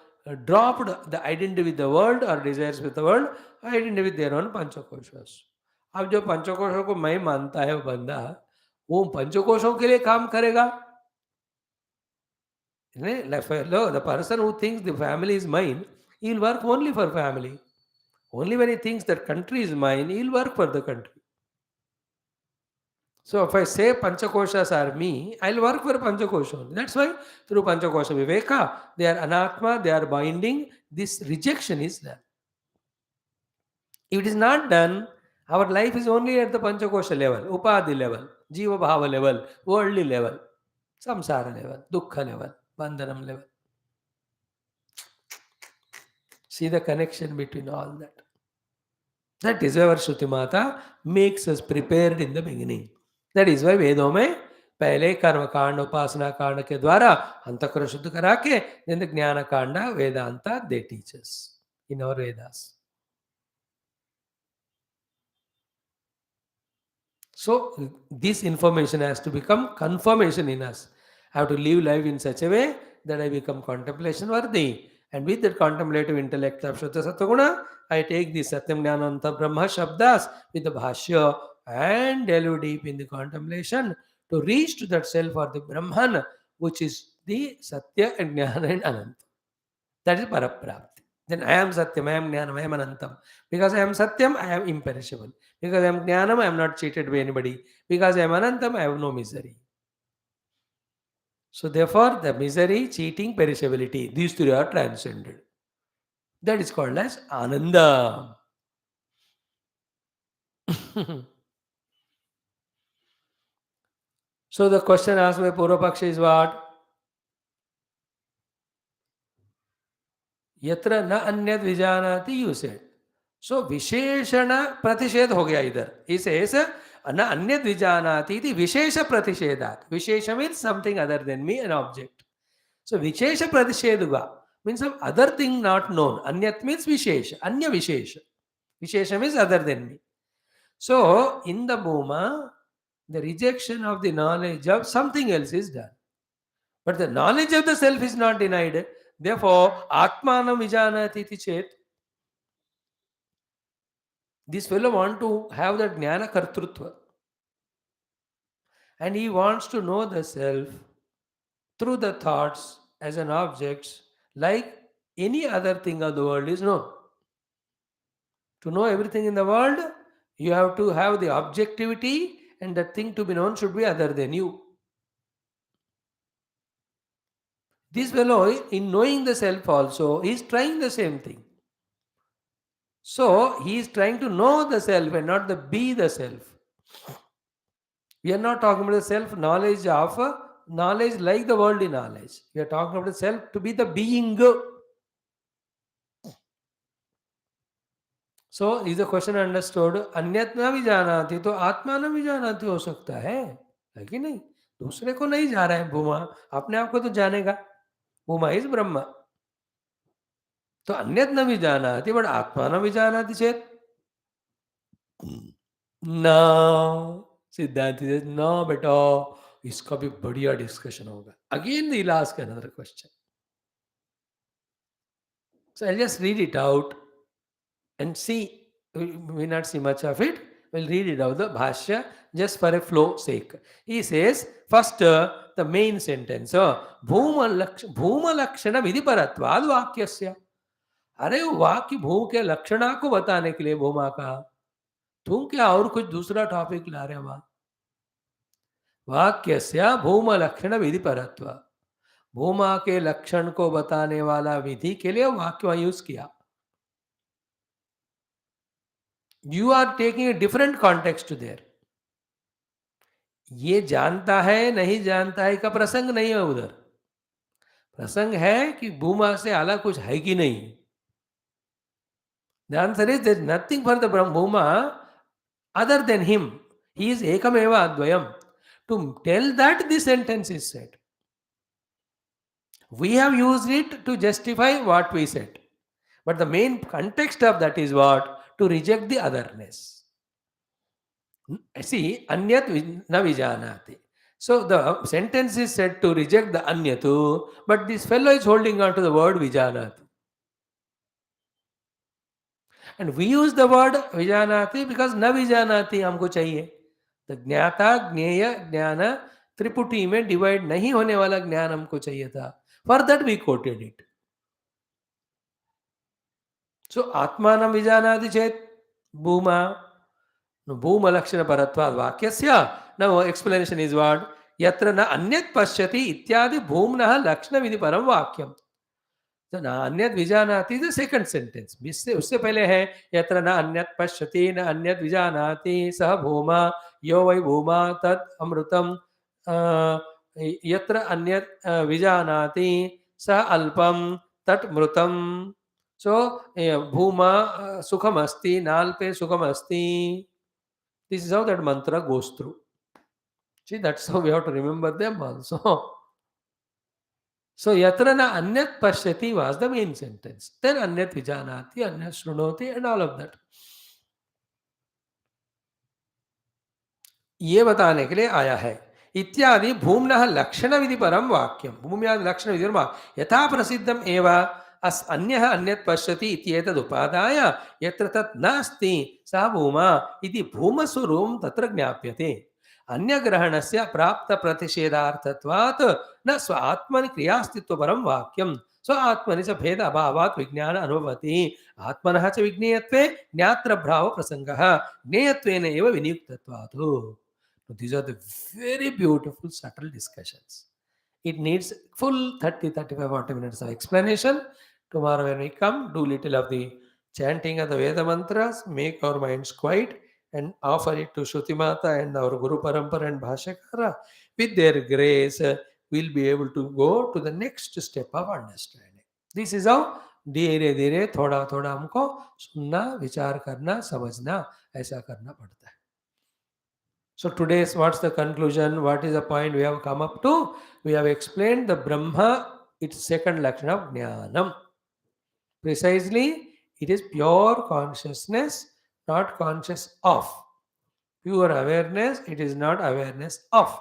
dropped the identity with the world or desires with the world, identity with their own panchakoshas. अब जो पंचकोशों को मैं मानता है वो बंदा, वो पंचकोशों के लिए काम करेगा. The person who thinks the family is mine, he will work only for family. Only when he thinks that country is mine, he will work for the country. So if I say Panchakoshas are me, I'll work for Panchakosha. That's why through Panchakosha Viveka, they are anatma, they are binding. This rejection is there. If it is not done, our life is only at the Panchakosha level, Upadhi level, Jiva Bhava level, worldly level, Samsara level, Dukkha level, Bandhanam level. See the connection between all that. That is why our Shruti Mata makes us prepared in the beginning. That is why वेदों में पहले कर्म कांड उपासना कांड के द्वारा अंतःकरण शुद्ध करा के then the ज्ञान कांड Vedanta they teach us in our Vedas. So this information has to become confirmation in us. I have to live life in such a way that I become contemplation worthy. And with that contemplative intellect of Shuddha Sattva I take the Satyam Jnananta Brahma Shabdas with the Bhashya and delve deep in the contemplation to reach to that self or the Brahman, which is the Satya and Jnana and Ananta. That is Paraprapti. Then I am Satyam, I am Jnanam, I am Anantam. Because I am Satyam, I am imperishable. Because I am Jnanam, I am not cheated by anybody. Because I am Anantam, I have no misery. So therefore, the misery, cheating, perishability, these three are transcended. That is called as Ananda. So the question asked by Purvapaksha is what? Yatra na anyad vijanati, you said. So Visheshana Pratished ho gaya idhar. He says, na anyad vijanati iti Vishesha Pratishedat. Vishesha means something other than me, an object. So Vishesha Pratisheduga means some other thing not known. Anyat means Vishesha. Anya Vishesha. Vishesha means other than me. So in the Bhuma, the rejection of the knowledge of something else is done. But the knowledge of the self is not denied. Therefore, Atmanam Vijanati iti chet. This fellow wants to have that Jnana Kartrutva. And he wants to know the self through the thoughts as an object, like any other thing of the world is known. To know everything in the world, you have to have the objectivity, and that thing to be known should be other than you. This fellow, in knowing the self also, is trying the same thing. So, he is trying to know the self and not the be the self. We are not talking about the self knowledge of knowledge like the worldly knowledge. We are talking about the self to be the being. So is the question understood अन्यत न भी जाना थी तो आत्मा न भी जाना थी हो सकता है कि नहीं? दूसरे को नहीं जा रहा है भूमा, अपने आप को तो जानेगा। भूमा इज ब्रह्म, तो अन्यत न भी जाना थी बट आत्मा न भी जाना थी चेत ना। सिद्धांत नो बेटा, इसका भी बढ़िया डिस्कशन होगा। Again the last another question, so I just read it out and see. We may not see much of it. We'll read it out the Bhashya just for a flow sake. He says, first the main sentence, Bhuma Lakshana Vidiparatvad Vakyasya. अरे वो वाक्य भू के लक्षणा को बताने के लिए भूमा का, तुम क्या और कुछ दूसरा टॉपिक ला रहे हो? वहां वाक्यस्य भूम लक्षण विधि परत्व, भूमा के लक्षण को बताने वाला विधि के लिए वाक्य यूज किया। You are taking a different context there. ये जानता है नहीं जानता है का प्रसंग नहीं है उधर। प्रसंग है कि भूमा से अलग कुछ है कि नहीं। The answer is there is nothing for the Bhuma other than him. He is Ekameva Advayam. To tell that this sentence is said. We have used it to justify what we said. But the main context of that is what? To reject the otherness. See, anyat na vijanati. So the sentence is said to reject the anyatu, but this fellow is holding on to the word vijanati. And we use the word vijanati because na vijanati हमको चाहिए. The ज्ञाता ज्ञेय ज्ञान त्रिपुटी में divide नहीं होने वाला ज्ञान हमको चाहिए था. For that we quoted it. So आत्मानं विजानाति चेत् भूमा भूम लक्षण परत्वाद वाक्यस्य. Now explanation is what? यत्र न अन्यत् पश्यति इत्यादि भूम्नः लक्षण विधि परम वाक्यम. तो न अन्यत् विजानाति द सेकंड सेंटेंस, उससे पहले है यत्र न अन्यत् पश्यति न अन्यत् विजानाति सह भूमा यो वै भूमा तत् अमृतम यत्र अन्यत् विजानाति सह अल्पम तत् मृतम. सो भूमा सुखम अस्ति नाल्पे सुखम अस्ति. This is how that mantra goes through. See, that's how we have to remember them also. So, yatra na anyat pashyati was the main sentence. Then anyat vijanati, anyat shrunoti, and all of that. ये बताने के लिए आया है. इत्यादि भूम्नः लक्षण विधि परम वाक्यम. भूम्यादि लक्षण विधि यथा प्रसिद्धम एव अस अन्यः अन्यत् पश्यति इत्येतद् उपादाय यत्र तत् नास्ति सः भूमा इति भूमस्वरूपं तत्र ज्ञाप्यते. अन्यग्रहणस्य प्राप्त प्रतिषेधार्थत्वात् न स्व आत्मनि क्रियास्तित्वपरं वाक्यं. स्व आत्मनि च भेद अभावात् विज्ञान अनुभवति. आत्मनः च विज्ञेयत्वे ज्ञात्र भाव प्रसंगः ज्ञेयत्वेन एव विनियुक्तत्वात्. These are the very beautiful subtle discussions. It needs full 30, 35, 40 minutes of explanation. Tomorrow when we come, do little of the chanting of the Veda mantras, make our minds quiet and offer it to Shruti Mata and our Guru Parampara and Bhashyakara. With their grace, we'll be able to go to the next step of understanding. This is how धीरे धीरे थोड़ा थोड़ा हमको सुनना, विचार करना, समझना, ऐसा करना पड़ता है. So today's, what's the conclusion? What is the point we have come up to? We have explained the Brahma, its second lakshana of Jnanam. Precisely, it is pure consciousness, not conscious of. Pure awareness, it is not awareness of.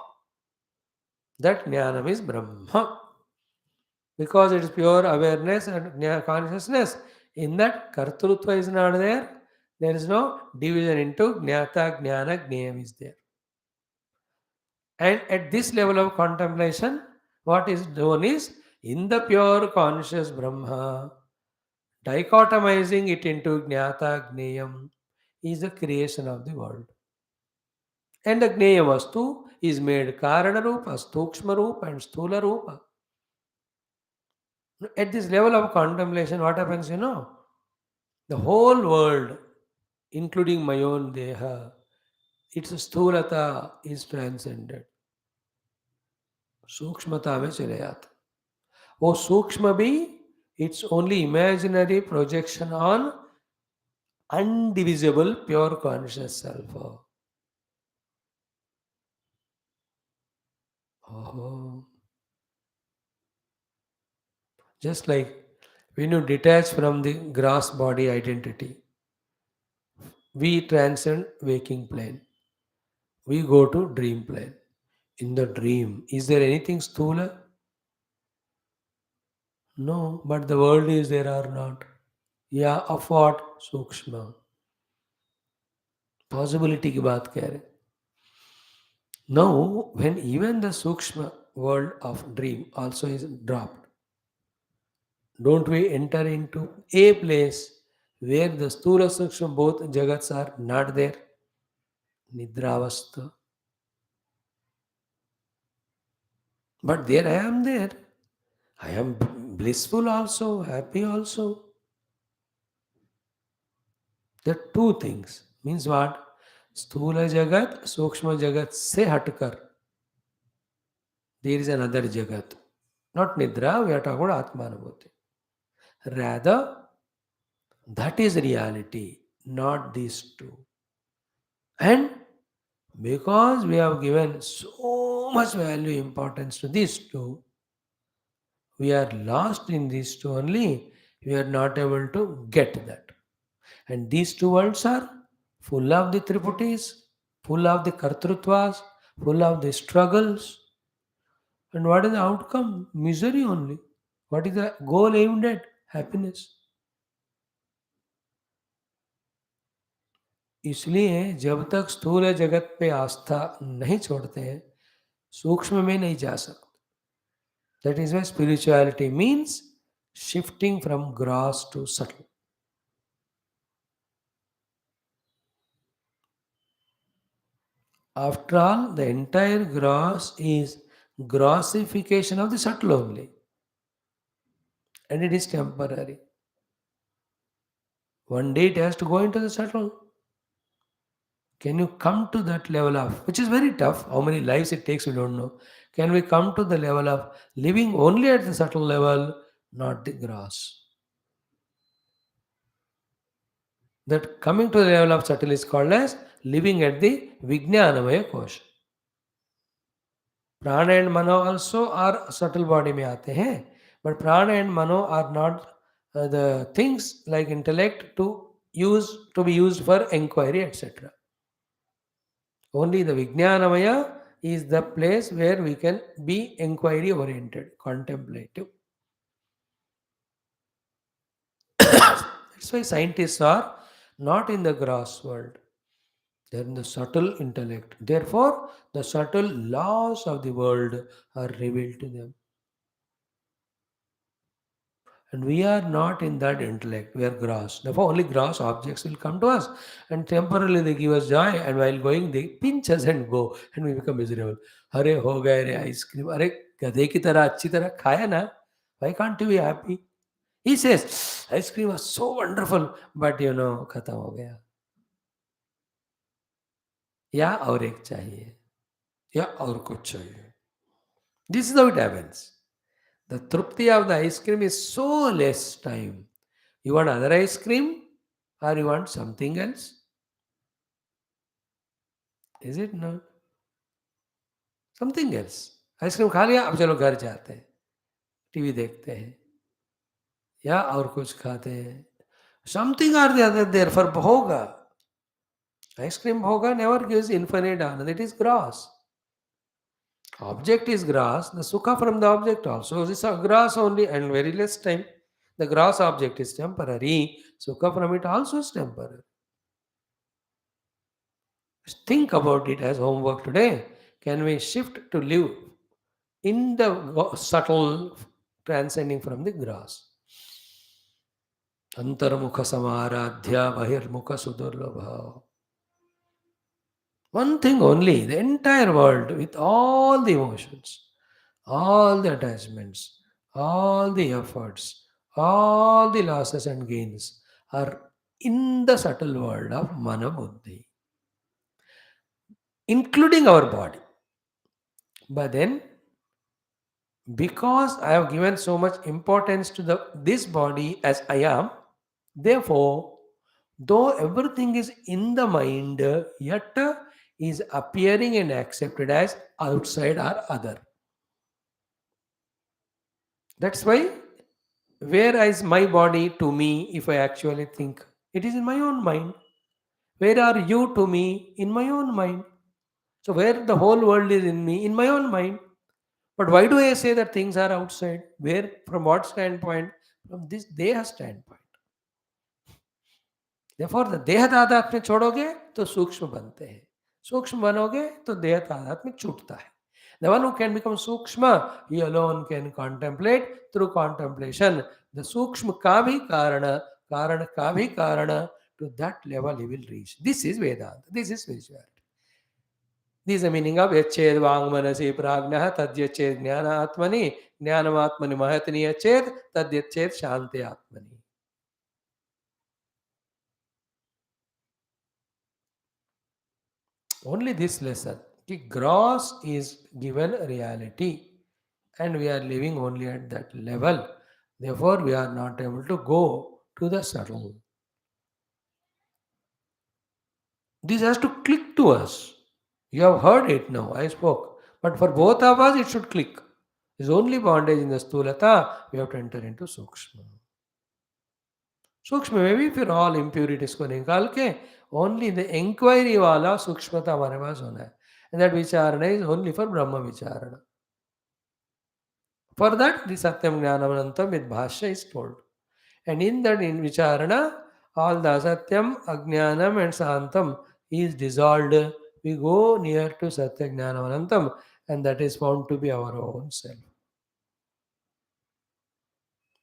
That Jnanam is Brahma. Because it is pure awareness and consciousness, in that Kartrutva is not there. There is no division into Jnata, Jnana, Jnayam is there. And at this level of contemplation, what is known is, in the pure conscious Brahma, dichotomizing it into Jnata, Gneyam is the creation of the world. And the Gneya Vastu is made Karana Rupa, Stukshma Rupa and Sthula Rupa. At this level of contemplation, what happens, you know? The whole world, including my own Deha, its स्थूलता is transcended, सूक्ष्मता में चले जाते. वो सूक्ष्म भी it's only imaginary projection on undivisible pure conscious self. Oh, just like when you detach from the gross body identity, we transcend waking plane. We go to dream plane. In the dream, is there anything sthula? No, but the world is there or not. Yeah, of what? Sukshma. Possibility की बात कह रहे. Now, when even the Sukshma world of dream also is dropped, don't we enter into a place where the Sthula Sukshma both Jagats are not there? Nidravastha. But there I am there. I am blissful also, happy also. The two things. Means what? Sthula Jagat, Sukshma Jagat se hatkar. There is another Jagat. Not Nidra, we are talking about Atmanubhuti. Rather, that is reality, not these two. And because we have given so much value importance to these two, we are lost in these two only. We are not able to get that. And these two worlds are full of the triputis, full of the kartrutvas, full of the struggles. And what is the outcome? Misery only. What is the goal aimed at? Happiness. इसलिए जब तक स्थूल जगत पे आस्था नहीं छोड़ते हैं सूक्ष्म में नहीं जा सकते. That is why spirituality means shifting from gross to subtle. After all, the entire gross is grossification of the subtle only, and it is temporary. One day it has to go into the subtle. Can you come to that level of, which is very tough, how many lives it takes, we don't know. Can we come to the level of living only at the subtle level, not the gross? That coming to the level of subtle is called as living at the Vijnanamaya Kosha. Prana and Mano also are subtle body में आते हैं, but Prana and Mano are not the things like intellect to be used for inquiry, etc. Only the Vijnanamaya is the place where we can be inquiry oriented, contemplative. That's why scientists are not in the gross world. They are in the subtle intellect. Therefore, the subtle laws of the world are revealed to them. And we are not in that intellect, we are gross. Therefore, only gross objects will come to us. And temporarily they give us joy, and while going, they pinch us and go, and we become miserable. Hare ho gaye re ice cream. Are gadhe ki tarah achhi tarah khaya na. Why can't you be happy? He says, ice cream was so wonderful, but khatam ho gaya. या और एक चाहिए या और कुछ चाहिए. This is how it happens. The trupti of the ice cream is so less time. You want other ice cream or you want something else? Is it not? Something else. Ice cream खा लिया अब चलो घर जाते हैं TV देखते हैं या और कुछ खाते हैं. Something are the other there for भोगा. आइसक्रीम भोगा never gives infinite आनंद. It is gross. Object is grass, the sukha from the object also is a grass only and very less time. The grass object is temporary, sukha from it also is temporary. Think about it as homework today. Can we shift to live in the subtle transcending from the grass? Antarmukha samaradhya bahirmukha sudurlabha. One thing only, the entire world with all the emotions, all the attachments, all the efforts, all the losses and gains are in the subtle world of mana buddhi. including our body. But then, because I have given so much importance to this body as I am, therefore, though everything is in the mind, yet is appearing and accepted as outside or other. That's why, where is my body to me if I actually think? It is in my own mind. Where are you to me? In my own mind. So, where the whole world is in me? In my own mind. But why do I say that things are outside? Where, from what standpoint? From this Deha standpoint. Therefore, the देह तादात्म्य छोड़ोगे तो सूक्ष्म बनते हैं, सूक्ष्म बनोगे तो देह तादात्म्य छूटता है. The one who can become sukshma, he alone can contemplate. Through contemplation, the sukshma ka bhi karana ka bhi karana, to that level he will reach. This is Vedanta. This is spirituality. This is the meaning of yached vangmanasi prajna tadyached jnana atmani jnanam atmani mahatani yached tadyached shanti atmani. Only this lesson. The gross is given reality and we are living only at that level. Therefore, we are not able to go to the subtle. This has to click to us. You have heard it now, I spoke. But for both of us, it should click. There's only bondage in the stulata, we have to enter into sukshma. सूक्ष्म में भी फिर all impurities को निकाल के only the inquiry वाला सूक्ष्मता हमारे पास होना है एंड दैट विचारणा इज ओनली फॉर ब्रह्म विचारणा. For that, the Satyam Jnanavanantam with Bhashya is told. And in that in Vicharana, all the Asatyam, Ajnanam and Santam is dissolved. We go near to Satya Jnanavanantam and that is found to be our own self.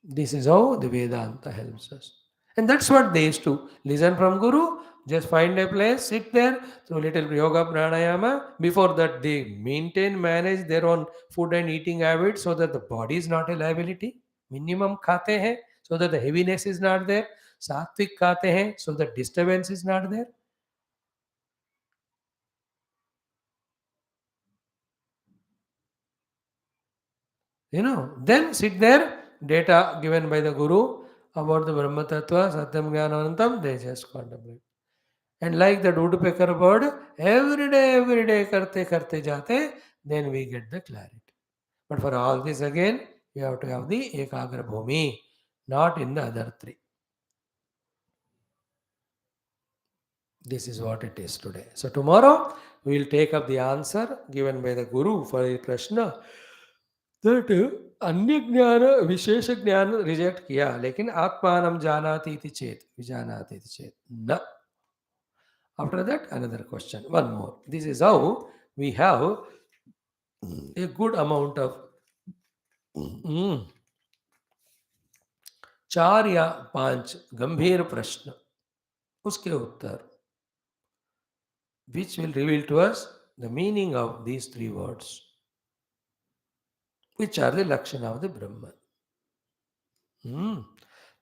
This is how the Vedanta helps us. And that's what they used to listen from Guru. Just find a place, sit there, through little yoga pranayama. Before that, they maintain, manage their own food and eating habits so that the body is not a liability. Minimum khate hai, so that the heaviness is not there. Sattvic khate hai, so that disturbance is not there. Then sit there, data given by the Guru about the Brahma Tattva, Satyam Jnanantam, they just contemplate. And like the woodpecker bird, every day, karte jate, then we get the clarity. But for all this again, we have to have the Ekagra Bhumi, not in the other three. This is what it is today. So tomorrow, we will take up the answer given by the Guru for the Prashna. That अन्य ज्ञान विशेष ज्ञान reject किया लेकिन आत्मानं जानाति इति चेत विजानाति इति चेत न. After that, another question. One more. This is how we have a good amount of चार या पांच गंभीर प्रश्न, उसके उत्तर, which will reveal to us the meaning of these three words, which are the lakshana of the Brahman.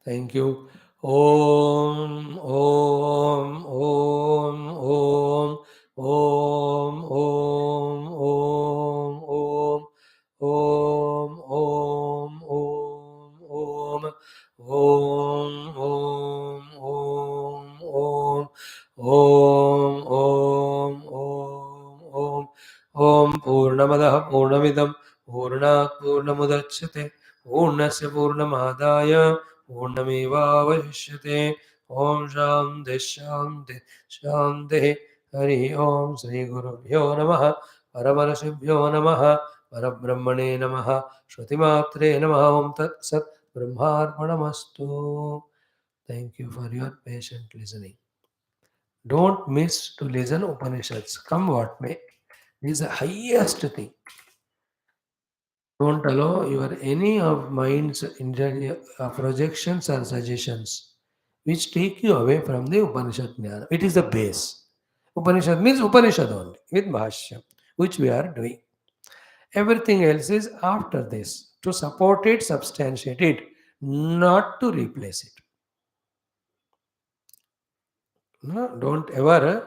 Thank you. Om, Om, Om, Om, Om, Om, Om, Om, Om, Om, Om, Om, Om, Om, Om, Om, Om, Om, Purnamadah Purnamidam Purnat Purnamudachyate पूर्णस्य पूर्णमादाय पूर्णमेवावशिष्यते. ओम शांति शांति शांति. हरि ओम. श्री गुरुभ्यो नमः. परमर्षिभ्यो नमः. परब्रह्मणे नमः. श्रुतिमात्रे नमः. ओम तत्सत्. ब्रह्मार्पणमस्तु. Thank you for your patient listening. Don't miss to listen Upanishads. Come what may. This is the highest thing. Don't allow your any of mind's projections or suggestions which take you away from the Upanishad Jnana. It is the base. Upanishad means Upanishad only with Bhashyam, which we are doing. Everything else is after this to support it, substantiate it, not to replace it. No, don't ever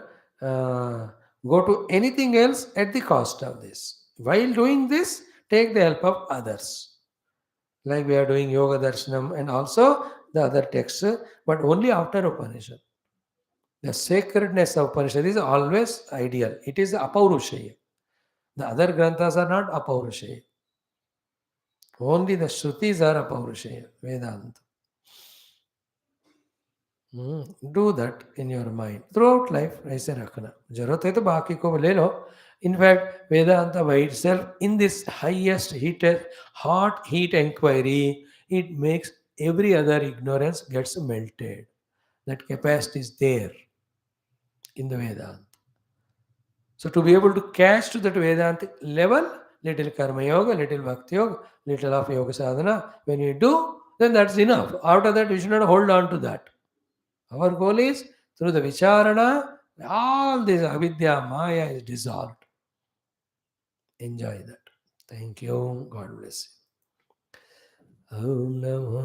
Go to anything else at the cost of this. While doing this, take the help of others. Like we are doing Yoga Darshanam and also the other texts, but only after Upanishad. The sacredness of Upanishad is always ideal. It is apaurushaya. The other granthas are not apaurushaya. Only the Shrutis are apaurushaya, Vedanta. Do that in your mind. Throughout life, ऐसे रखना. जरूरत है तो बाकी को ले लो. In fact, Vedanta by itself, in this highest heated, hot heat inquiry, it makes every other ignorance gets melted. That capacity is there in the Vedanta. So to be able to catch to that Vedantic level, little karma yoga, little bhakti yoga, little of yoga sadhana, when you do, then that's enough. After that, you should not hold on to that. Our goal is through the vicharana, all this avidya, maya is dissolved. Enjoy that. Thank you. God bless you. Om Namo